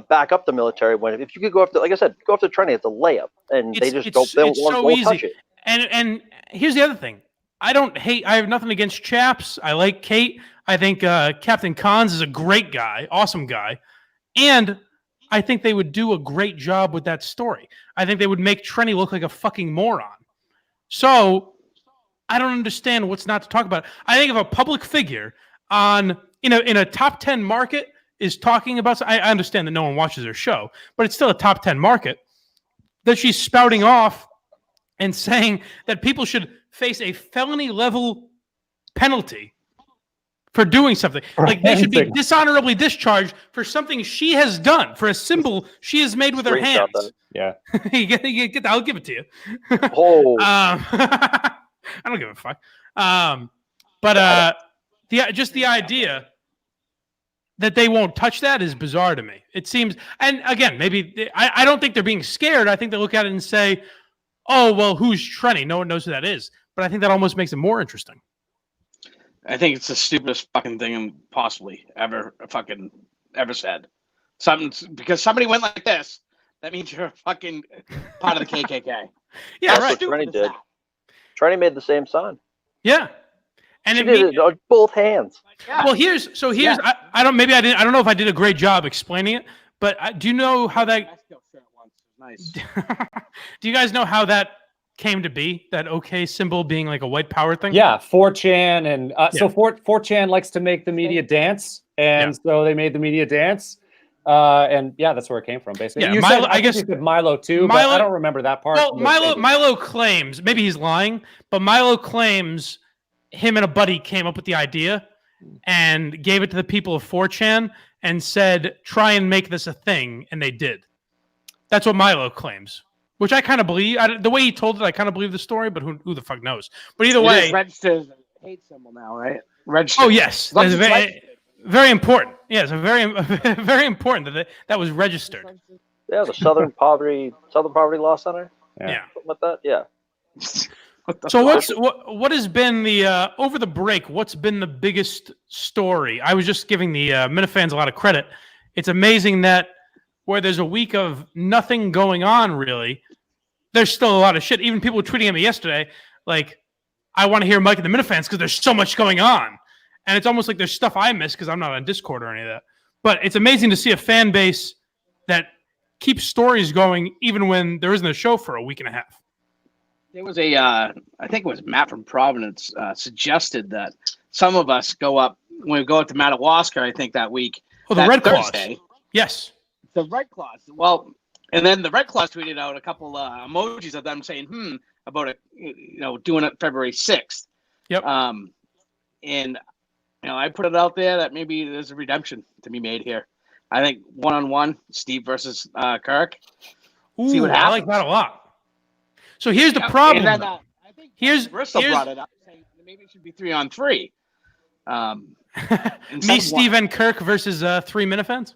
back up the military. When if you could go after, like I said, go after Trenny, it's a layup, and they just won't touch it. And here's the other thing. I have nothing against Chaps. I like Kate. I think Captain Cons is a great guy, awesome guy, and I think they would do a great job with that story. I think they would make Trenny look like a fucking moron. So I don't understand what's not to talk about. I think if a public figure in a top 10 market is talking about, I understand that no one watches their show, but it's still a top 10 market, that she's spouting off and saying that people should face a felony level penalty for doing something. Like they should be dishonorably discharged for something she has done, for a symbol she has made with her hands. Yeah. I'll give it to you. I don't give a fuck. But the idea that they won't touch that is bizarre to me. It seems, and again, maybe I don't think they're being scared. I think they look at it and say, oh, well, who's Trenny? No one knows who that is. But I think that almost makes it more interesting. I think it's the stupidest fucking thing possibly ever said. Because somebody went like this, that means you're a fucking part of the KKK. Yeah, That's right. what Trenny did. Trenny made the same sign. Yeah. And she did it on both hands. Yeah. Well, here's I don't know if I did a great job explaining it, but do you know how that? Nice. Do you guys know how that came to be? That OK symbol being like a white power thing? Yeah, 4chan and so 4chan likes to make the media dance, and so they made the media dance. And yeah, that's where it came from, basically. Yeah, you Milo, said, I guess you said Milo too, but I don't remember that part. Well, Milo claims, maybe he's lying, but Milo claims him and a buddy came up with the idea and gave it to the people of 4chan and said, try and make this a thing, and they did. That's what Milo claims, which I kind of believe. The way he told it, I kind of believe the story, but who the fuck knows? But either way, registered hate symbol now, right? Registered. Oh yes, that's very important. Yes, very important that was registered. Yeah, the Southern Poverty Law Center. Yeah. Something like that. Yeah. So what has been the over the break? What's been the biggest story? I was just giving the Minifans a lot of credit. It's amazing that where there's a week of nothing going on, really, there's still a lot of shit. Even people were tweeting at me yesterday, like, I want to hear Mike and the Minifans because there's so much going on. And it's almost like there's stuff I miss because I'm not on Discord or any of that. But it's amazing to see a fan base that keeps stories going even when there isn't a show for a week and a half. There was I think it was Matt from Providence suggested that some of us go up, when we go up to Madawaska, I think that week. Oh, the Red Claws. Thursday. Yes. The Red Claws. Well, and then the Red Claws tweeted out a couple emojis of them saying, about it, doing it February 6th. Yep. And, I put it out there that maybe there's a redemption to be made here. I think one-on-one, Steve versus Kirk. Ooh, see what happens. I like that a lot. So here's the problem. And then, I think Bristol brought it up, saying maybe it should be 3-on-3. Me, Steve, and Kirk versus 3 Minifans?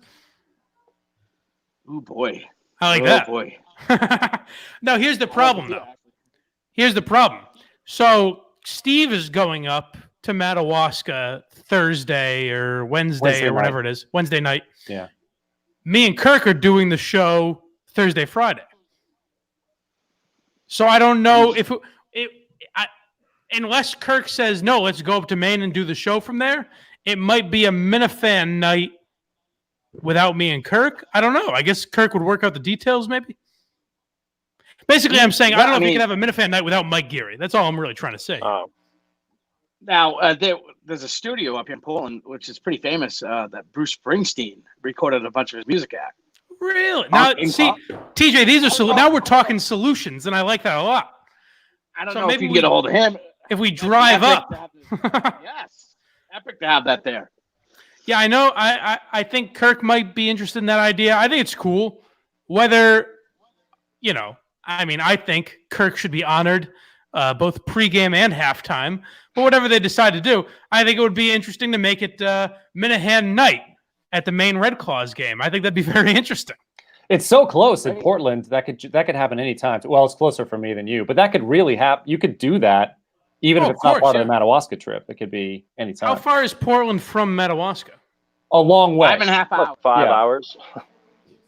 Oh, boy. I like that. Oh, boy. Now, here's the problem, though. Here's the problem. So Steve is going up to Madawaska Thursday or Wednesday or whatever it is. Wednesday night. Yeah. Me and Kirk are doing the show Thursday, Friday. So I don't know if unless Kirk says, no, let's go up to Maine and do the show from there, it might be a Minifan night without me and Kirk. I don't know. I guess Kirk would work out the details, maybe. Basically, I'm saying, I don't know if you can have a Minifan night without Mike Geary. That's all I'm really trying to say. Now, there's a studio up here in Portland, which is pretty famous, that Bruce Springsteen recorded a bunch of his music at. Really? Now, see, TJ, these are now we're talking solutions, and I like that a lot. I don't know if you can get a hold of him. If we drive up. Yes. Epic to have that there. Yeah, I know. I think Kirk might be interested in that idea. I think it's cool. Whether, I think Kirk should be honored both pregame and halftime. But whatever they decide to do, I think it would be interesting to make it Minahan night at the main Red Claws game. I think that'd be very interesting. It's so close in Portland that could happen anytime. Well, it's closer for me than you, but that could really happen. You could do that even if it's not part of the Madawaska trip. It could be anytime. How far is Portland from Madawaska? A long way. 5.5 hours. 5 hours.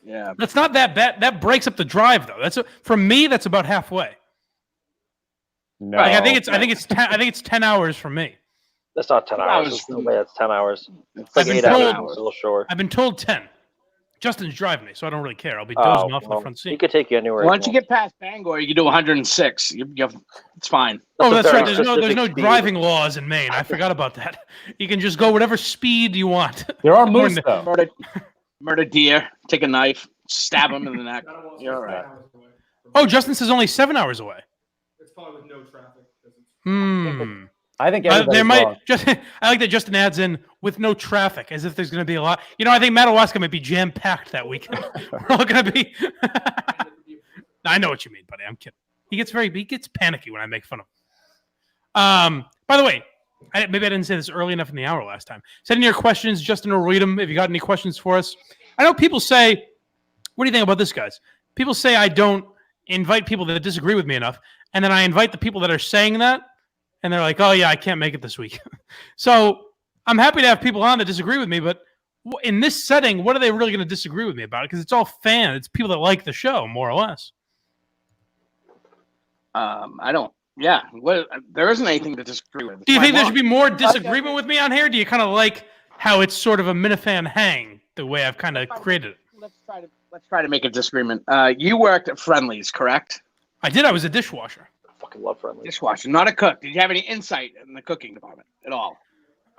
Yeah. That's not that bad. That breaks up the drive, though. From me, that's about halfway. No, I think it's 10 hours from me. That's not 10 hours. No way, that's 10 hours. It's like 8 hours. A little short. I've been told 10. Justin's driving me, so I don't really care. I'll be dozing off in the front seat. He could take you anywhere. Once you get past Bangor, you can do 106. It's fine. That's right. There's no driving laws in Maine. I forgot about that. You can just go whatever speed you want. There are moose, though. Murder deer, take a knife, stab him in the neck. You're all right. Oh, Justin says only 7 hours away. It's probably with no traffic. I think there might I like that Justin adds in with no traffic, as if there's going to be a lot. I think Madawaska might be jam packed that weekend. We're all going to be. I know what you mean, buddy. I'm kidding. He gets panicky when I make fun of him. By the way, maybe I didn't say this early enough in the hour last time. Send in your questions. Justin will read them if you got any questions for us. I know people say, "What do you think about this, guys?" People say I don't invite people that disagree with me enough, and then I invite the people that are saying that. And they're like, oh, yeah, I can't make it this week. So I'm happy to have people on that disagree with me, but in this setting, what are they really going to disagree with me about? Because it's all fans. It's people that like the show, more or less. I don't. Yeah, there isn't anything to disagree with. Do you think there should be more disagreement with me on here? Do you kind of like how it's sort of a Minifan hang, the way I've kind of created it? Let's try to make a disagreement. You worked at Friendly's, correct? I did. I was a dishwasher. I fucking love Friendly's. Dishwasher, not a cook. Did you have any insight in the cooking department at all?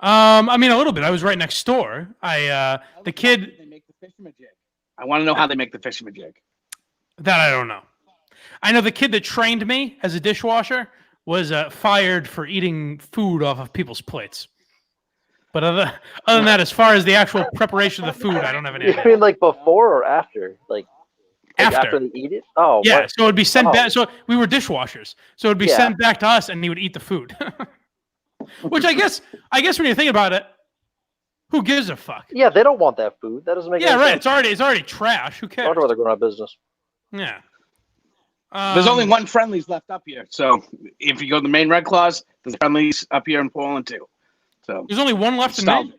I mean, a little bit. I was right next door. The kid. They make the fisherman-jig. I want to know how they make the fisherman-jig. That I don't know. I know the kid that trained me as a dishwasher was fired for eating food off of people's plates. But other than that, as far as the actual preparation of the food, I don't have any idea. You mean like before or after? Like after they eat it? Oh, yeah. what? So it'd be sent back. So we were dishwashers. So it'd be sent back to us, and he would eat the food. Which I guess when you're thinking about it, who gives a fuck? Yeah, they don't want that food. That doesn't make any sense. It's already trash. Who cares? I wonder why they're going out of business. Yeah. There's only one Friendly's left up here. So if you go to the main Red Claws, there's Friendly's up here in Portland too. So there's only one left in Maine.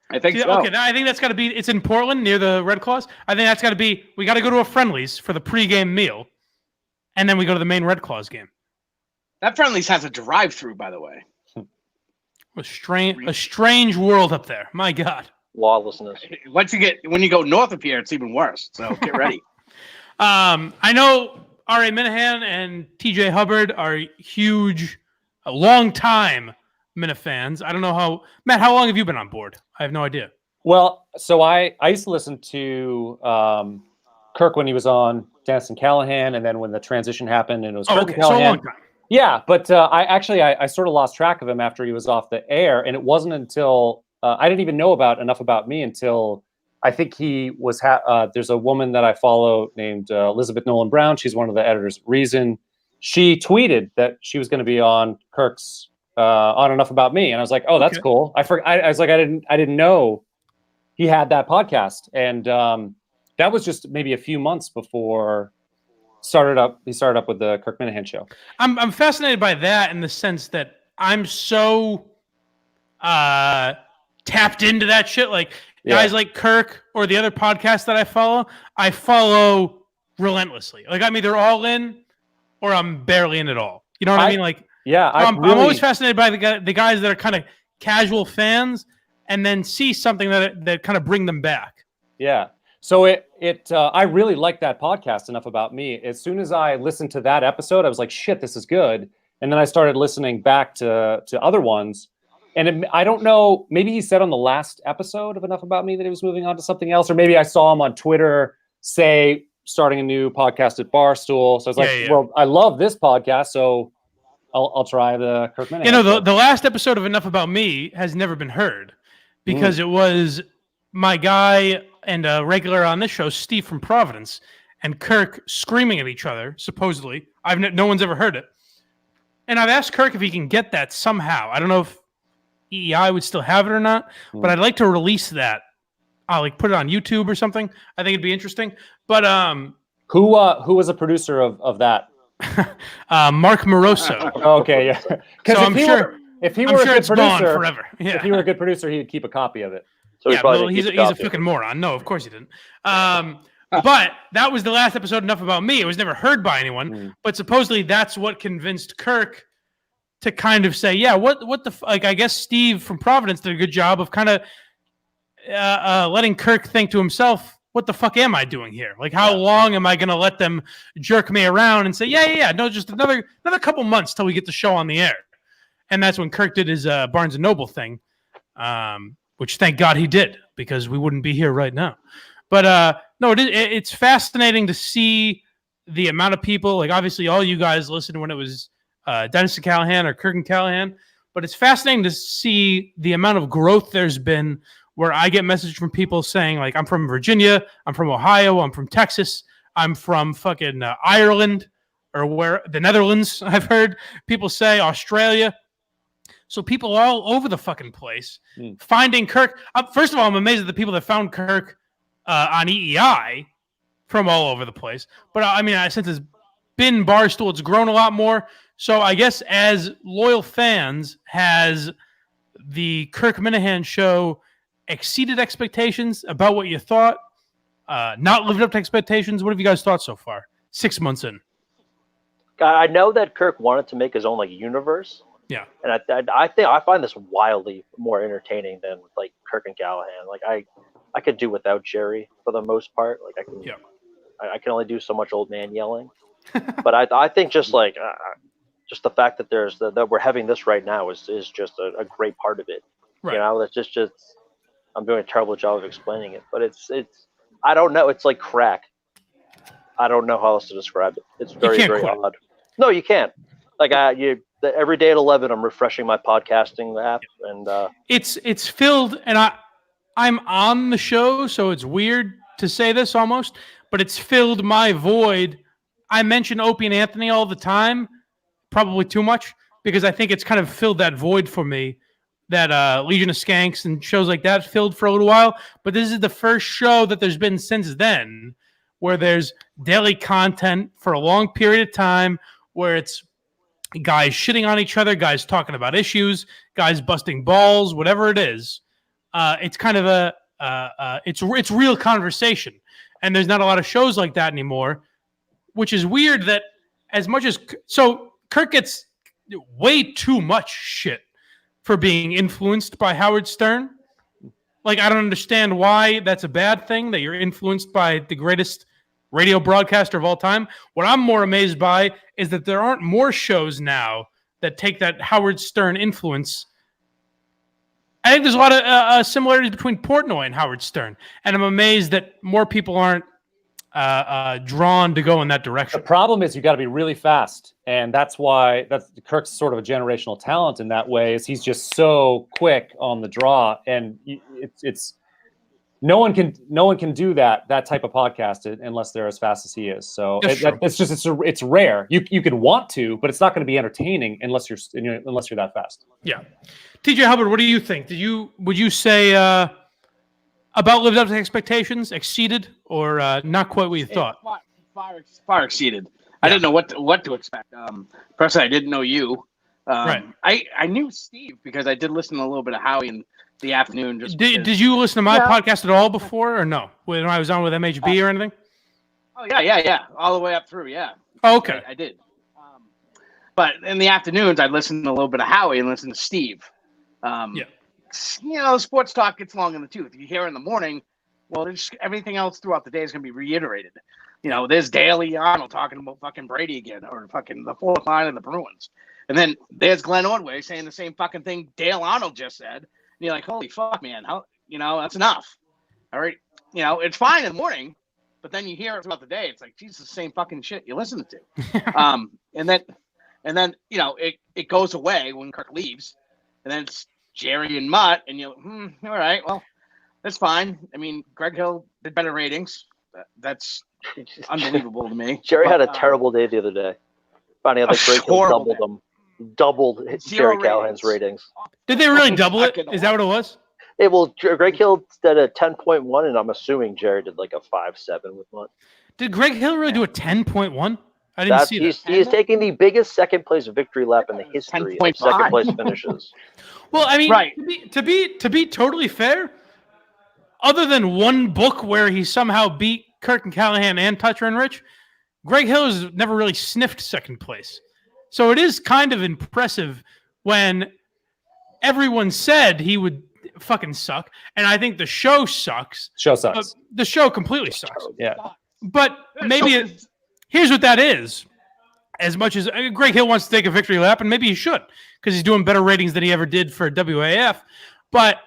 I think so. Okay, I think that's got to be. It's in Portland near the Red Claws. I think that's got to be. We got to go to a Friendly's for the pregame meal, and then we go to the main Red Claws game. That Friendly's has a drive-through, by the way. A strange world up there. My God. Lawlessness. When you go north of here, it's even worse. So get ready. I know R.A. Minahan and T.J. Hubbard are huge, a long time Minifans. I don't know how long have you been on board? I have no idea. Well, so I used to listen to Kirk when he was on Dennis Callahan, and then when the transition happened and it was Kirk and Callahan. So a long time. Yeah, but I sort of lost track of him after he was off the air, and it wasn't until I didn't even know enough about me until I think he was. There's a woman that I follow named Elizabeth Nolan Brown. She's one of the editors at Reason. She tweeted that she was going to be on Kirk's on Enough About Me, and I was like, "Oh, that's cool." I was like, I didn't know he had that podcast, and that was just maybe a few months before he started up with the Kirk Minahan show. I'm fascinated by that in the sense that I'm so tapped into that shit. Like guys like Kirk or the other podcasts that I follow relentlessly. Like I'm either all in or I'm barely in at all. You know what I mean? Like I'm always fascinated by the guys that are kind of casual fans and then see something that kind of bring them back. Yeah. So I really liked that podcast, Enough About Me. As soon as I listened to that episode, I was like, shit, this is good. And then I started listening back to other ones. And I don't know, maybe he said on the last episode of Enough About Me that he was moving on to something else, or maybe I saw him on Twitter say starting a new podcast at Barstool. So I was like, well, I love this podcast, so I'll try the Kirk Minahan. You know, the last episode of Enough About Me has never been heard because it was my guy and a regular on this show, Steve from Providence, and Kirk screaming at each other, supposedly. No one's ever heard it. And I've asked Kirk if he can get that somehow. I don't know if EEI would still have it or not, but I'd like to release that. I'll put it on YouTube or something. I think it'd be interesting. But who was a producer of that? Mark Moroso. Okay, yeah. So I'm sure if he were a good producer, forever. Yeah. If he were a good producer, he'd keep a copy of it. So he's a fucking moron. No, of course he didn't. But that was the last episode. Enough About Me. It was never heard by anyone. But supposedly that's what convinced Kirk to kind of say, yeah, what the I guess Steve from Providence did a good job of kind of letting Kirk think to himself, what the fuck am I doing here? Like, how long am I going to let them jerk me around and say, yeah, no, just another couple months till we get the show on the air. And that's when Kirk did his Barnes & Noble thing, which thank God he did, because we wouldn't be here right now. But no, it's fascinating to see the amount of people, like obviously all you guys listened when it was Dennis and Callahan or Kirk and Callahan, but it's fascinating to see the amount of growth there's been where I get messages from people saying, like, I'm from Virginia, I'm from Ohio, I'm from Texas, I'm from fucking Ireland, or the Netherlands, I've heard people say, Australia. So people all over the fucking place finding Kirk. First of all, I'm amazed at the people that found Kirk on EEI from all over the place. But I mean, since it's been Barstool, it's grown a lot more. So I guess as loyal fans, has the Kirk Minahan show exceeded expectations about what you thought, not lived up to expectations? What have you guys thought so far? 6 months in. I know that Kirk wanted to make his own like universe. Yeah, and I find this wildly more entertaining than like Kirk and Callahan. Like I could do without Jerry for the most part. Like I can only do so much old man yelling. But I think just like just the fact that that we're having this right now is just a great part of it. right. You know, it's just I'm doing a terrible job of explaining it, but it's I don't know. It's like crack. I don't know how else to describe it. It's very odd. No, you can't. Like every day at 11, I'm refreshing my podcasting app, and it's filled. And I'm on the show, so it's weird to say this almost, but it's filled my void. I mention Opie and Anthony all the time, probably too much, because I think it's kind of filled that void for me that Legion of Skanks and shows like that filled for a little while. But this is the first show that there's been since then where there's daily content for a long period of time, where it's guys shitting on each other, guys talking about issues, guys busting balls, whatever it is. It's kind of it's real conversation. And there's not a lot of shows like that anymore, which is weird that as much as... So Kirk gets way too much shit for being influenced by Howard Stern. Like, I don't understand why that's a bad thing, that you're influenced by the greatest radio broadcaster of all time. What I'm more amazed by is that there aren't more shows now that take that Howard Stern influence. I think there's a lot of similarities between Portnoy and Howard Stern, and I'm amazed that more people aren't drawn to go in that direction. The problem is you got to be really fast, and that's Kirk's sort of a generational talent in that way. Is he's just so quick on the draw, and it's no one can do that type of podcast unless they're as fast as he is. So it's rare. You can want to, but it's not going to be entertaining unless you're that fast. Yeah, TJ Hubbard, what do you think? Would you say about lived up to expectations, exceeded, or not quite what you thought? Far exceeded. I didn't know what to expect. Personally, I didn't know you. Right. I knew Steve because I did listen to a little bit of Howie in the afternoon. Did you listen to my podcast at all before, or no? When I was on with MHB or anything? Oh yeah, all the way up through. Yeah. Oh, okay. I did. But in the afternoons, I'd listen to a little bit of Howie and listen to Steve. You know, sports talk gets long in the tooth. You hear in the morning, well, everything else throughout the day is going to be reiterated. You know, there's Daly Arnold talking about fucking Brady again, or fucking the fourth line of the Bruins. And then there's Glenn Ordway saying the same fucking thing Dale Arnold just said. And you're like, holy fuck, man. How, that's enough. All right. It's fine in the morning, but then you hear it throughout the day. It's like, Jesus, the same fucking shit you're listening to. And then, it goes away when Kirk leaves. And then it's Jerry and Mutt. And you're all right, well, that's fine. I mean, Greg Hill did better ratings. That's unbelievable to me. Jerry had a terrible day the other day. Finding out that Greg Hill doubled Jerry Callahan's ratings. Did they really double it? Is that what it was? Greg Hill did a 10.1, and I'm assuming Jerry did like a 5.7 with Mutt. Did Greg Hill really do a 10.1? I didn't see that. He is taking the biggest second place victory lap in the history of second place finishes. Well, I mean, to be totally fair, other than one book where he somehow beat Kirk and Callahan and Toucher and Rich, Greg Hill has never really sniffed second place. So it is kind of impressive when everyone said he would fucking suck. And I think the show sucks. Show sucks. The show completely sucks. Yeah. But maybe here's what that is. As much as Greg Hill wants to take a victory lap, and maybe he should, because he's doing better ratings than he ever did for WAF. But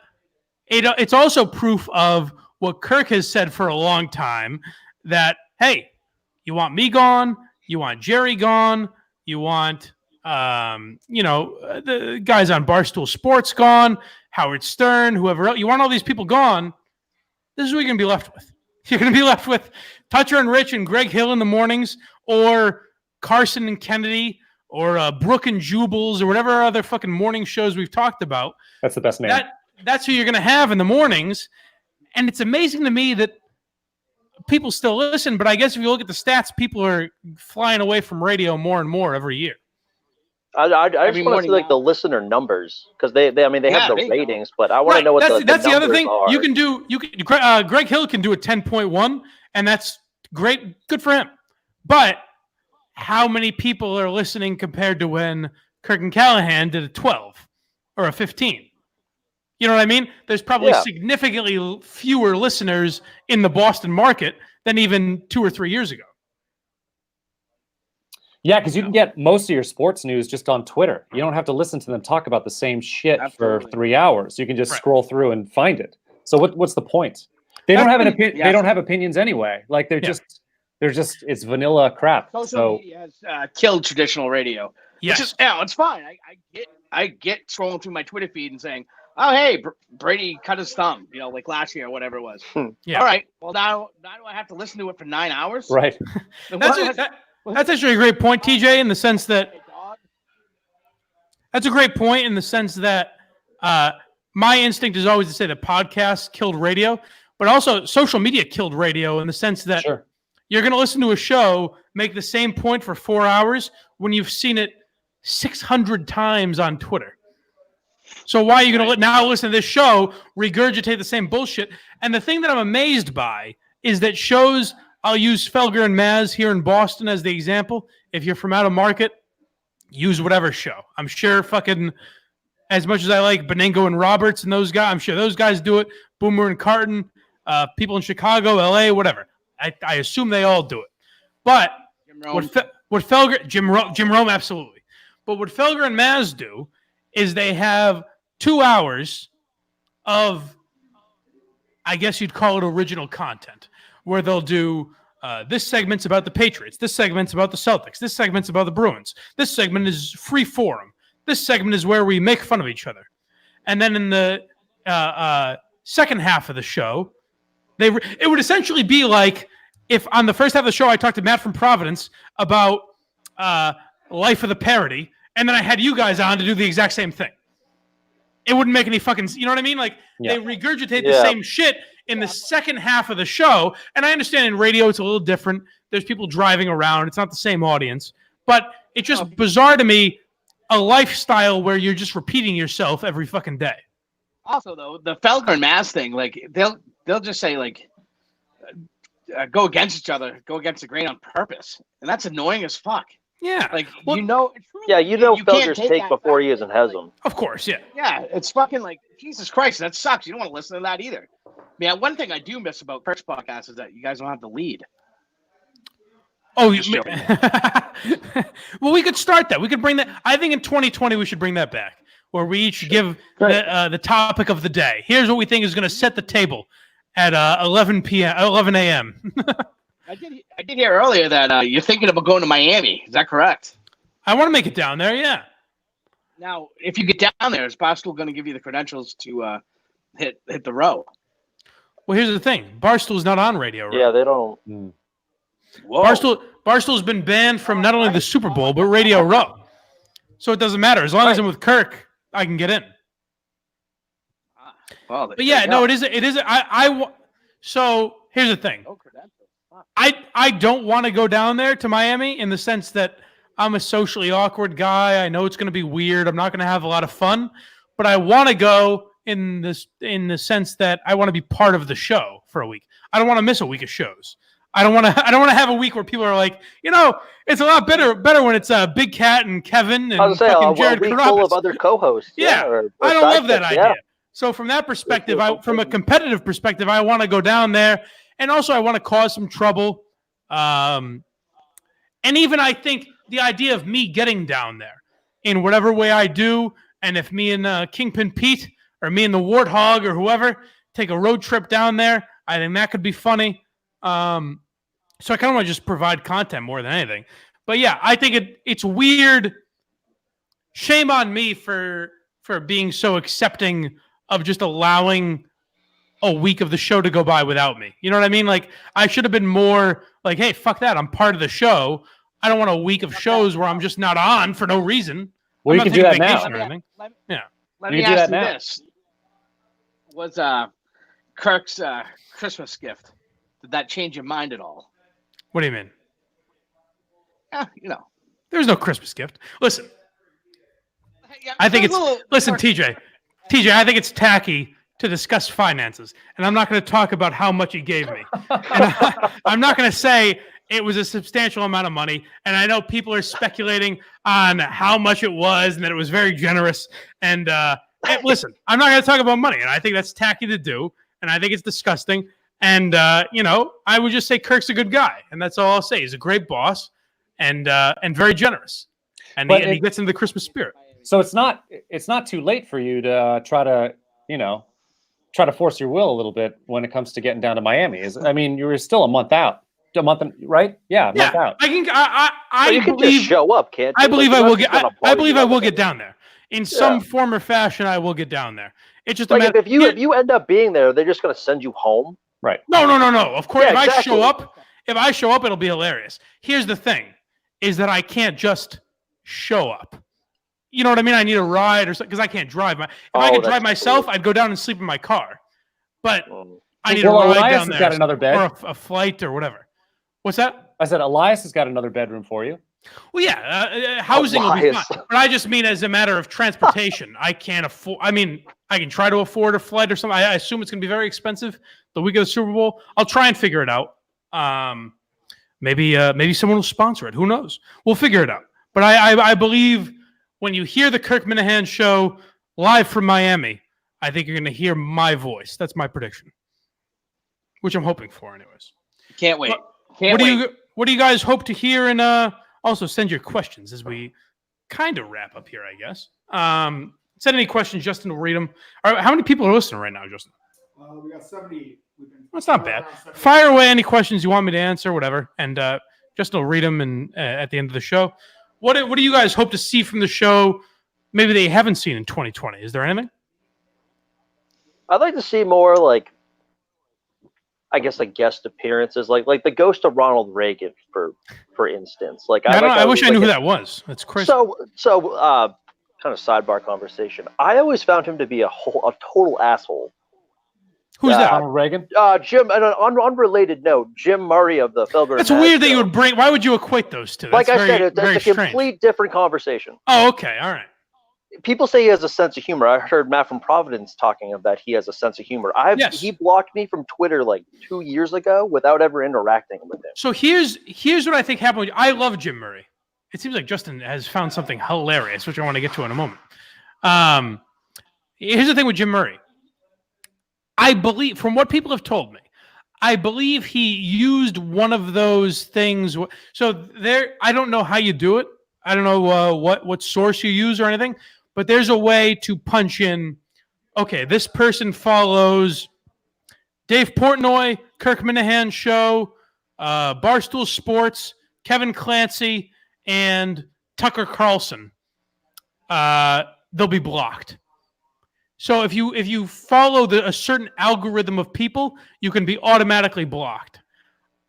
it's also proof of what Kirk has said for a long time, that, hey, you want me gone, you want Jerry gone, you want, the guys on Barstool Sports gone, Howard Stern, whoever else. You want all these people gone. This is what you're going to be left with. You're going to be left with Toucher and Rich and Greg Hill in the mornings, or Carson and Kennedy, or Brooke and Jubles, or whatever other fucking morning shows we've talked about. That's the best name. That's who you're going to have in the mornings. And it's amazing to me that people still listen, but I guess if you look at the stats, people are flying away from radio more and more every year. I just want to see like the listener numbers because they have the ratings, but I want to know what that's the other thing. Are. Greg Hill can do a 10.1, and that's great, good for him. But how many people are listening compared to when Kirk and Callahan did a 12 or a 15? You know what I mean? There's probably significantly fewer listeners in the Boston market than even 2 or 3 years ago. Yeah, because you can get most of your sports news just on Twitter. You don't have to listen to them talk about the same shit for 3 hours. You can just scroll through and find it. So what's the point? They don't have they don't have opinions anyway. Like they're just it's vanilla crap. Social media has killed traditional radio. Yes. Which is, it's fine. I get scrolling through my Twitter feed and saying, "Oh, hey, Brady cut his thumb," like last year or whatever it was. Yeah. All right. Well, now do I have to listen to it for 9 hours? Right. That's actually a great point, TJ, in the sense that that's a great point in the sense that my instinct is always to say that podcasts killed radio, but also social media killed radio in the sense that you're going to listen to a show, make the same point for 4 hours when you've seen it 600 times on Twitter. So why are you going to now listen to this show, regurgitate the same bullshit? And the thing that I'm amazed by is that shows, I'll use Felger and Maz here in Boston as the example. If you're from out of market, use whatever show. I'm sure fucking, as much as I like Benengo and Roberts and those guys, I'm sure those guys do it. Boomer and Carton, people in Chicago, LA, whatever. I assume they all do it. But what Felger, Jim Rome, absolutely. But what Felger and Maz do is they have 2 hours of, I guess you'd call it original content, where they'll do this segment's about the Patriots, this segment's about the Celtics, this segment's about the Bruins, this segment is free forum, this segment is where we make fun of each other. And then in the second half of the show, it would essentially be like if on the first half of the show I talked to Matt from Providence about Life of the Parody, and then I had you guys on to do the exact same thing. It wouldn't make any fucking, you know what I mean? Like they regurgitate the same shit in the second half of the show. And I understand in radio it's a little different. There's people driving around. It's not the same audience. But it's just bizarre to me, a lifestyle where you're just repeating yourself every fucking day. Also, though, the Felger and Mass thing, like they'll just say like go against each other, go against the grain on purpose, and that's annoying as fuck. Yeah, like you know Felger's take before he even has them. Of course, yeah. Yeah, it's fucking like Jesus Christ, that sucks. You don't want to listen to that either. Man, one thing I do miss about Kirk's podcast is that you guys don't have to lead. Oh, well, we could start that. We could bring that. I think in 2020 we should bring that back, where we each give the topic of the day. Here's what we think is going to set the table at 11 a.m. I did hear earlier that you're thinking about going to Miami. Is that correct? I want to make it down there. Yeah. Now, if you get down there, is Barstool going to give you the credentials to hit the row? Well, here's the thing: Barstool's not on Radio Row. Yeah, they don't. Barstool's been banned from not only the Super Bowl but Radio Row, so it doesn't matter as long as I'm with Kirk, I can get in. Well, but yeah, no, it is. So here's the thing: I don't want to go down there to Miami in the sense that I'm a socially awkward guy. I know it's going to be weird. I'm not going to have a lot of fun, but I want to go in the sense that I want to be part of the show for a week. I don't want to miss a week of shows. I don't want to have a week where people are like, it's a lot better when it's Big Cat and Kevin and fucking Jared Carrabis. Full of other co-hosts. Yeah, I don't love that idea. So from that perspective, from a competitive perspective, I want to go down there, and also I want to cause some trouble. And even I think the idea of me getting down there in whatever way I do, and if me and Kingpin Pete or me and the Warthog or whoever take a road trip down there, I think that could be funny. So I kind of want to just provide content more than anything. But yeah, I think it's weird. Shame on me for being so accepting of just allowing a week of the show to go by without me. You know what I mean? Like, I should have been more like, hey, fuck that. I'm part of the show. I don't want a week of shows where I'm just not on for no reason. Well, you can do that now. Let me ask you this. Was Kirk's Christmas gift, did that change your mind at all? What do you mean? Yeah, There's no Christmas gift. Listen, I think it's listen, TJ, I think it's tacky to discuss finances, and I'm not going to talk about how much he gave me, and I'm not going to say it was a substantial amount of money. And I know people are speculating on how much it was, and that it was very generous. And listen, I'm not going to talk about money, and I think that's tacky to do, and I think it's disgusting. And I would just say Kirk's a good guy, and that's all I'll say. He's a great boss, and very generous, and he gets into the Christmas spirit. So it's not too late for you to try to force your will a little bit when it comes to getting down to Miami. You're still a month out, right? Yeah, a month out. You can just show up, can't you? I believe I will get. I believe I will get down there in some form or fashion. I will get down there. It's just if you end up being there, they're just going to send you home. Right. No. Of course, if I show up, it'll be hilarious. Here's the thing, is that I can't just show up. You know what I mean? I need a ride or something because I can't drive. If I could drive myself, I'd go down and sleep in my car. But I need a ride Elias down there. Got another bed. Or a flight or whatever. What's that? I said Elias has got another bedroom for you. Well, yeah, housing will be fine. But I just mean as a matter of transportation. I can't afford. I can try to afford a flight or something. I assume it's going to be very expensive the week of the Super Bowl. I'll try and figure it out. Maybe someone will sponsor it. Who knows? We'll figure it out. But I believe when you hear the Kirk Minihane show live from Miami, I think you're going to hear my voice. That's my prediction, which I'm hoping for, anyways. Can't wait. What do you guys hope to hear? And also send your questions as we kind of wrap up here, I guess. Send any questions, Justin will read them. How many people are listening right now, Justin? We got 70. That's not bad. Fire away any questions you want me to answer, whatever. And Justin will read them at the end of the show. What do you guys hope to see from the show? Maybe they haven't seen in 2020. Is there anything? I'd like to see more guest appearances, like the ghost of Ronald Reagan, for instance. I wish I knew who that was. That's crazy. So kind of sidebar conversation. I always found him to be a total asshole. Who's that? Ronald Reagan? Jim. And on an unrelated note, Jim Murray of the Philbert. That's weird that you would bring. Why would you equate those two? Like I said, it's a complete different conversation. Oh, okay, all right. People say he has a sense of humor. I heard Matt from Providence talking about that he has a sense of humor. He blocked me from Twitter like 2 years ago without ever interacting with him. So here's what I think happened. I love Jim Murray. It seems like Justin has found something hilarious, which I want to get to in a moment. Here's the thing with Jim Murray. I believe, from what people have told me, I believe he used one of those things. So I don't know how you do it. I don't know what source you use or anything, but there's a way to punch in, okay, this person follows Dave Portnoy, Kirk Minihane Show, Barstool Sports, Kevin Clancy, and Tucker Carlson. They'll be blocked. So if you follow a certain algorithm of people, you can be automatically blocked.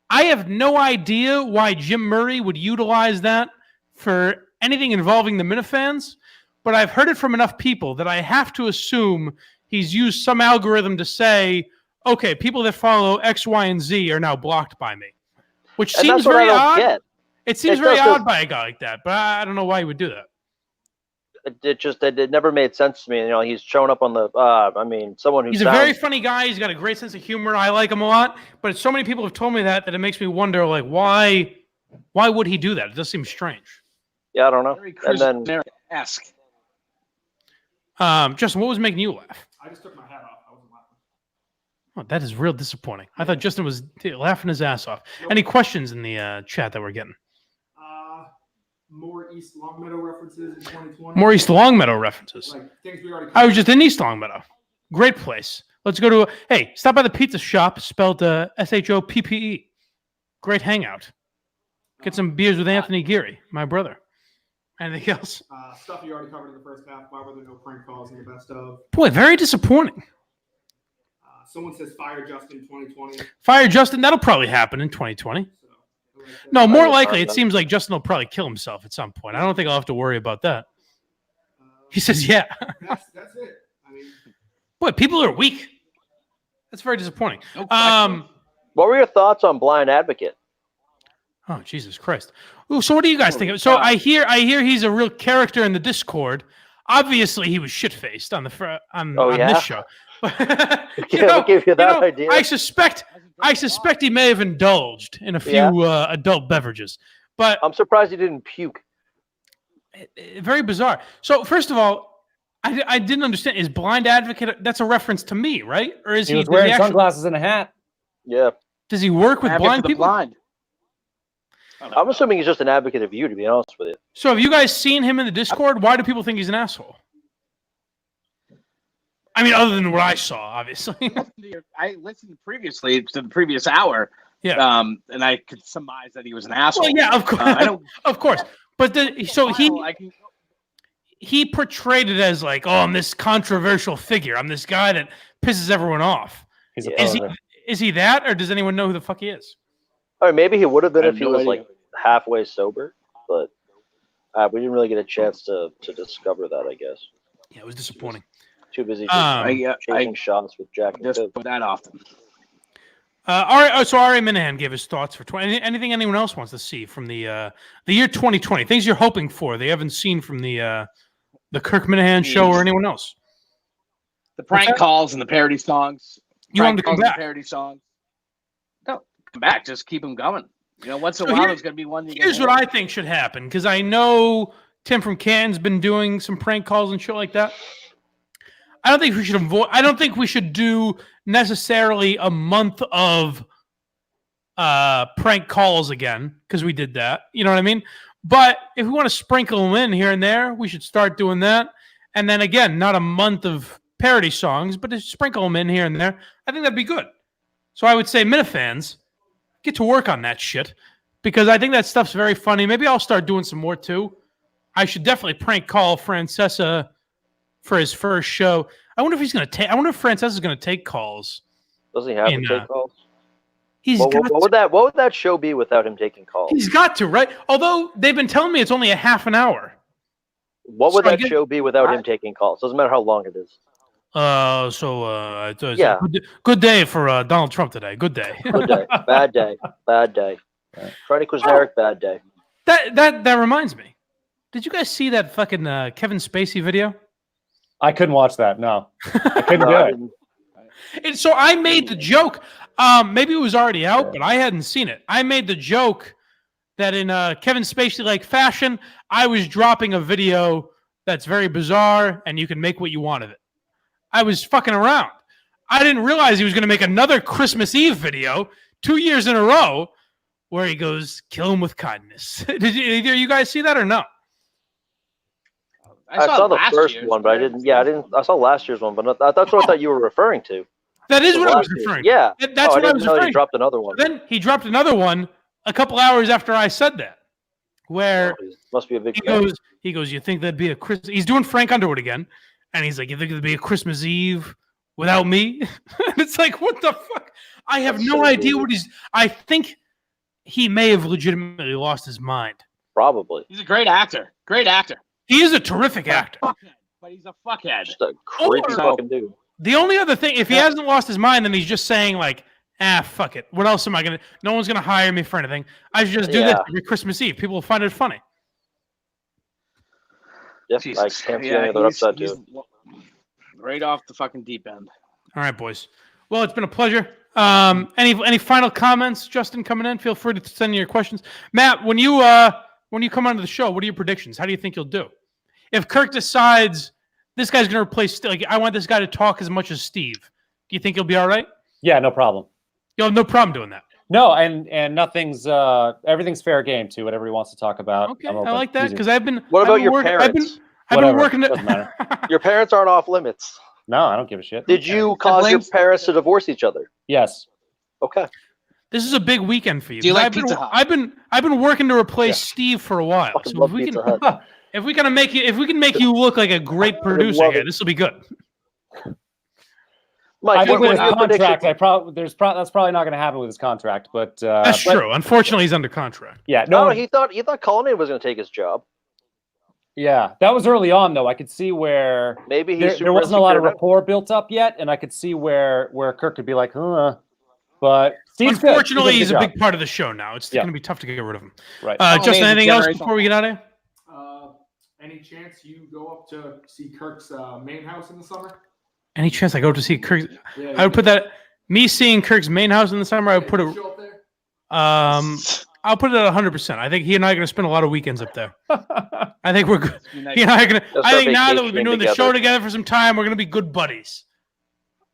I have no idea why Jim Murray would utilize that for anything involving the Minifans, but I've heard it from enough people that I have to assume he's used some algorithm to say, okay, people that follow X, Y, and Z are now blocked by me, which seems very odd. It seems very odd by a guy like that, but I don't know why he would do that. It never made sense to me. You know, he's shown up on the. Someone who. He's a very funny guy. He's got a great sense of humor. I like him a lot. But so many people have told me that it makes me wonder, like, why would he do that? It does seem strange. Yeah, I don't know. And then ask. Justin, what was making you laugh? I just took my hat off. I wasn't laughing. Oh, that is real disappointing. I thought Justin was laughing his ass off. Nope. Any questions in the chat that we're getting? More East Longmeadow references in 2020. More East Longmeadow references. Like things we already. I was just in East Longmeadow. Great place. Let's go to stop by the pizza shop spelled SHOPPE. Great hangout. Get some beers with Anthony Geary, my brother. Anything else? Stuff you already covered in the first half. Why were there no prank calls in the best of? Boy, very disappointing. Someone says fire Justin 2020. Fire Justin. That'll probably happen in 2020. No, more likely, it seems like Justin will probably kill himself at some point. I don't think I'll have to worry about that. He says, yeah. That's it. I mean, boy, people are weak. That's very disappointing. What were your thoughts on Blind Advocate? Oh, Jesus Christ. Ooh, so what do you guys think? So I hear he's a real character in the Discord. Obviously, he was shit-faced on this show. We'll give you that idea. I suspect he may have indulged in a few adult beverages, but I'm surprised he didn't puke. Very bizarre. So, first of all, I didn't understand. Is blind advocate? That's a reference to me, right? Or is he was wearing sunglasses and a hat? Yeah. Does he work with blind people? Blind. I'm assuming he's just an advocate of you, to be honest with you. So, have you guys seen him in the Discord? Why do people think he's an asshole? I mean, other than what I saw, obviously. I listened previously to the previous hour. Yeah. And I could surmise that he was an asshole. Well, yeah, of course. Of course. But he portrayed it as like, oh, I'm this controversial figure. I'm this guy that pisses everyone off. Is he that, or does anyone know who the fuck he is? Or maybe he would have been if he was like halfway sober, but we didn't really get a chance to discover that, I guess. Yeah, it was disappointing. Too busy chasing shots with Jack and just Coop. put that often. So Ari Minahan gave his thoughts for 20. Anything anyone else wants to see from the year 2020? Things you're hoping for they haven't seen from the Kirk Minahan show or anyone else. The prank calls and the parody songs. You want him to come back? Parody songs. No, come back. Just keep them going. You know, once in a while there's going to be one. Here's what I think should happen, because I know Tim from Canton's been doing some prank calls and shit like that. I don't think we should do necessarily a month of prank calls again, because we did that. You know what I mean? But if we want to sprinkle them in here and there, we should start doing that. And then again, not a month of parody songs, but just sprinkle them in here and there. I think that'd be good. So I would say, Minifans, get to work on that shit, because I think that stuff's very funny. Maybe I'll start doing some more too. I should definitely prank call Francesa for his first show. I wonder if he's going to take. I wonder if Francesa's going to take calls. Doesn't he have to take calls? What would that show be without him taking calls? He's got to, right? Although they've been telling me it's only a half an hour. What would that show be without him taking calls? Doesn't matter how long it is. Good day for Donald Trump today. Good day. Good day. Bad day. Bad day. Freddie Kuzneric, bad day. That reminds me. Did you guys see that fucking Kevin Spacey video? I couldn't watch that. No, I couldn't do it. And so I made the joke. Maybe it was already out, but I hadn't seen it. I made the joke that in Kevin Spacey-like fashion, I was dropping a video that's very bizarre, and you can make what you want of it. I was fucking around. I didn't realize he was going to make another Christmas Eve video 2 years in a row where he goes, "Kill him with kindness." Did either of you guys see that or no? I saw the first one, but I didn't. Yeah, I didn't. I saw last year's one, but that's what I thought you were referring to. That is what I was referring to. Yeah, that's what I was referring to. He dropped another one. Then he dropped another one a couple hours after I said that, where must be a big. He goes, "You think that'd be a Christmas?" He's doing Frank Underwood again, and he's like, "You think it'd be a Christmas Eve without me?" And it's like, what the fuck? I have no idea what he's. I think he may have legitimately lost his mind. Probably. He's a great actor. Great actor. He is a terrific actor. But he's a fuckhead. Just a creepy fucking dude. The only other thing, if he hasn't lost his mind, then he's just saying like, fuck it. What else am I going to... No one's going to hire me for anything. I should just do this every Christmas Eve. People will find it funny. Yes, I can't see any other upside to it. Right off the fucking deep end. All right, boys. Well, it's been a pleasure. Any final comments, Justin, coming in? Feel free to send in your questions. Matt, when you come onto the show, what are your predictions? How do you think you'll do? If Kirk decides this guy's going to replace, like, I want this guy to talk as much as Steve, do you think he'll be all right? Yeah, no problem. You'll have no problem doing that. No, and nothing's everything's fair game too. Whatever he wants to talk about. Okay, I like that because I've been. What about your parents? I've been working. Doesn't matter. Your parents aren't off limits. No, I don't give a shit. Did you cause your parents to divorce each other? Yes. Okay. This is a big weekend for you. Do you like Pizza Hut? I've been working to replace Steve for a while. So if we can make you look like a great producer here, this will be good. Mike, I think with his contract, that's probably not going to happen with his contract. But that's true. Unfortunately, he's under contract. Yeah. No, he thought Cullinane was going to take his job. Yeah, that was early on though. I could see where maybe there wasn't a lot of rapport built up yet, and I could see where Kirk could be like, But Steve's unfortunately, he's a big part of the show now. It's going to be tough to get rid of him. Right. Justin, anything else before we get out of here? any chance you go up to see Kirk's main house in the summer? Any chance I go to see Kirk? Yeah, I would put that. Me seeing Kirk's main house in the summer, I would put it. I'll put it at 100%. I think he and I are going to spend a lot of weekends up there. I think we're good. He and I are going to. I think now that we've been doing the show together for some time, we're going to be good buddies.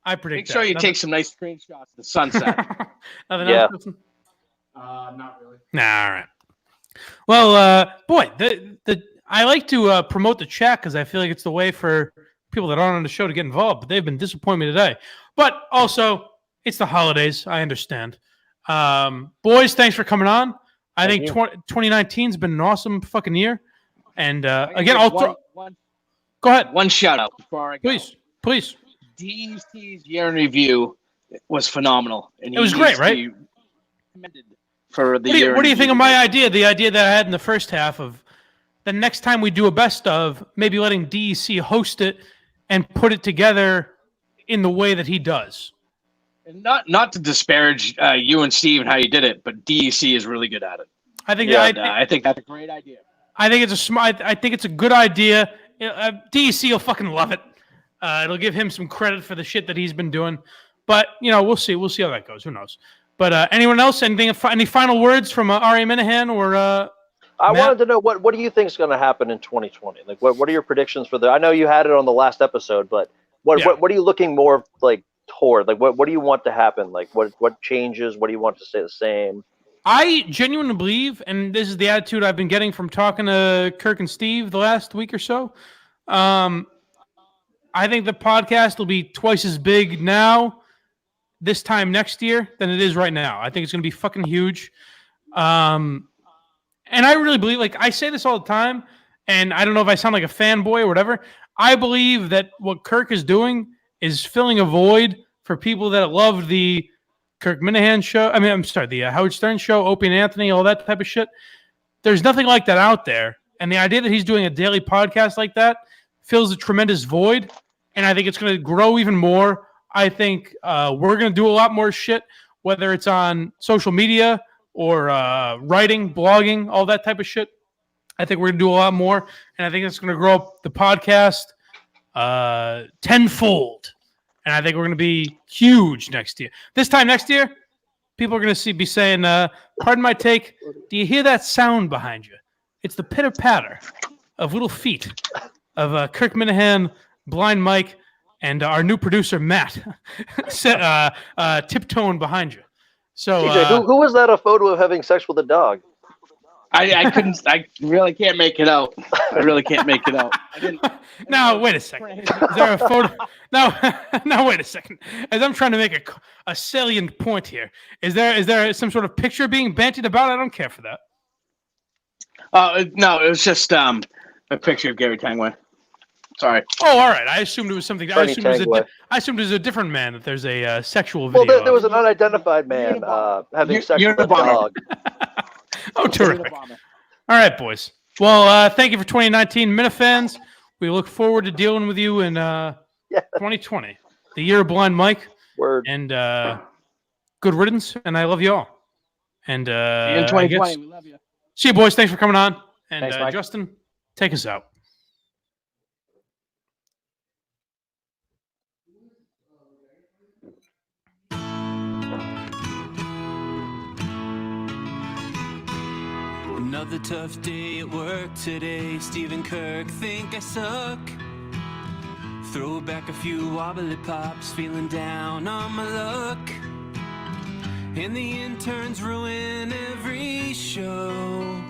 I predict. Make sure you take some nice screenshots of the sunset. Yeah. Not really. Nah, all right. Well, boy, I like to promote the chat because I feel like it's the way for people that aren't on the show to get involved. But they've been disappointing me today. But also, it's the holidays. I understand. Boys, thanks for coming on. I think 2019's been an awesome fucking year. And again, I'll throw. Go ahead. One shout out before I go. Please. DC's year in review was phenomenal. And it was great, right? For the year. What do you think of my idea? The idea that I had in the first half of the next time we do a best of, maybe letting DEC host it and put it together in the way that he does. And not to disparage you and Steve and how you did it, but DEC is really good at it. I think I think that's a great idea. I think it's a good idea. DEC will fucking love it. It'll give him some credit for the shit that he's been doing. But we'll see. We'll see how that goes. Who knows? But anyone else? Any final words from Ari Minahan or? I wanted to know what do you think is going to happen in 2020? Like, what are your predictions for I know you had it on the last episode, but what are you looking more like toward? Like, what do you want to happen? Like, what changes? What do you want to stay the same? I genuinely believe, and this is the attitude I've been getting from talking to Kirk and Steve the last week or so. I think the podcast will be twice as big now, this time next year, than it is right now. I think it's going to be fucking huge. And I really believe, like I say this all the time, and I don't know if I sound like a fanboy or whatever. I believe that what Kirk is doing is filling a void for people that loved the Kirk Minahan show. I mean, I'm sorry, the Howard Stern show, Opie and Anthony, all that type of shit. There's nothing like that out there. And the idea that he's doing a daily podcast like that fills a tremendous void. And I think it's going to grow even more. I think we're going to do a lot more shit, whether it's on social media or writing, blogging, all that type of shit. I think we're going to do a lot more. And I think it's going to grow up the podcast tenfold. And I think we're going to be huge next year. This time next year, people are going to be saying, pardon my take, do you hear that sound behind you? It's the pitter-patter of little feet of Kirk Minahan, Blind Mike, and our new producer, Matt, tiptoeing behind you. So, TJ, who was that a photo of having sex with a dog? I really can't make it out. I really can't make it out. Now, wait a second. Is there a photo? Now, wait a second. As I'm trying to make a salient point here, is there some sort of picture being bantied about? I don't care for that. No, it was just a picture of Gary Tangway. Sorry. Oh, all right. I assumed it was something. I assumed it was a different man. That there's a sexual video. Well, there was an unidentified man having sex with a dog. Oh, terrific. All right, boys. Well, thank you for 2019 Minifans. We look forward to dealing with you in 2020, the year of Blind Mike. Word. And good riddance, and I love you all. And in 2020, we love you. See you, boys. Thanks for coming on. And Thanks, Justin, take us out. Another tough day at work today. Stephen Kirk think I suck. Throw back a few wobbly pops, feeling down on my luck. And the interns ruin every show.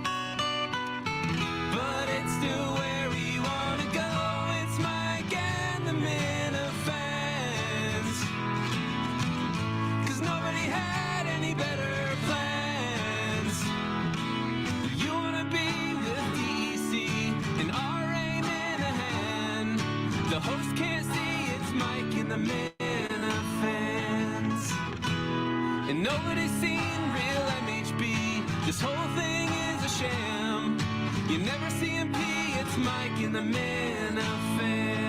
But it's still where we wanna go. It's Mike and the Minifans. 'Cause nobody had any better plans. You wanna be with DC and RA Minahan. The host can't see it's Mike and the Minifans. And nobody's seen real MHB. This whole thing is a sham. You never see him pee, it's Mike and the Minifans.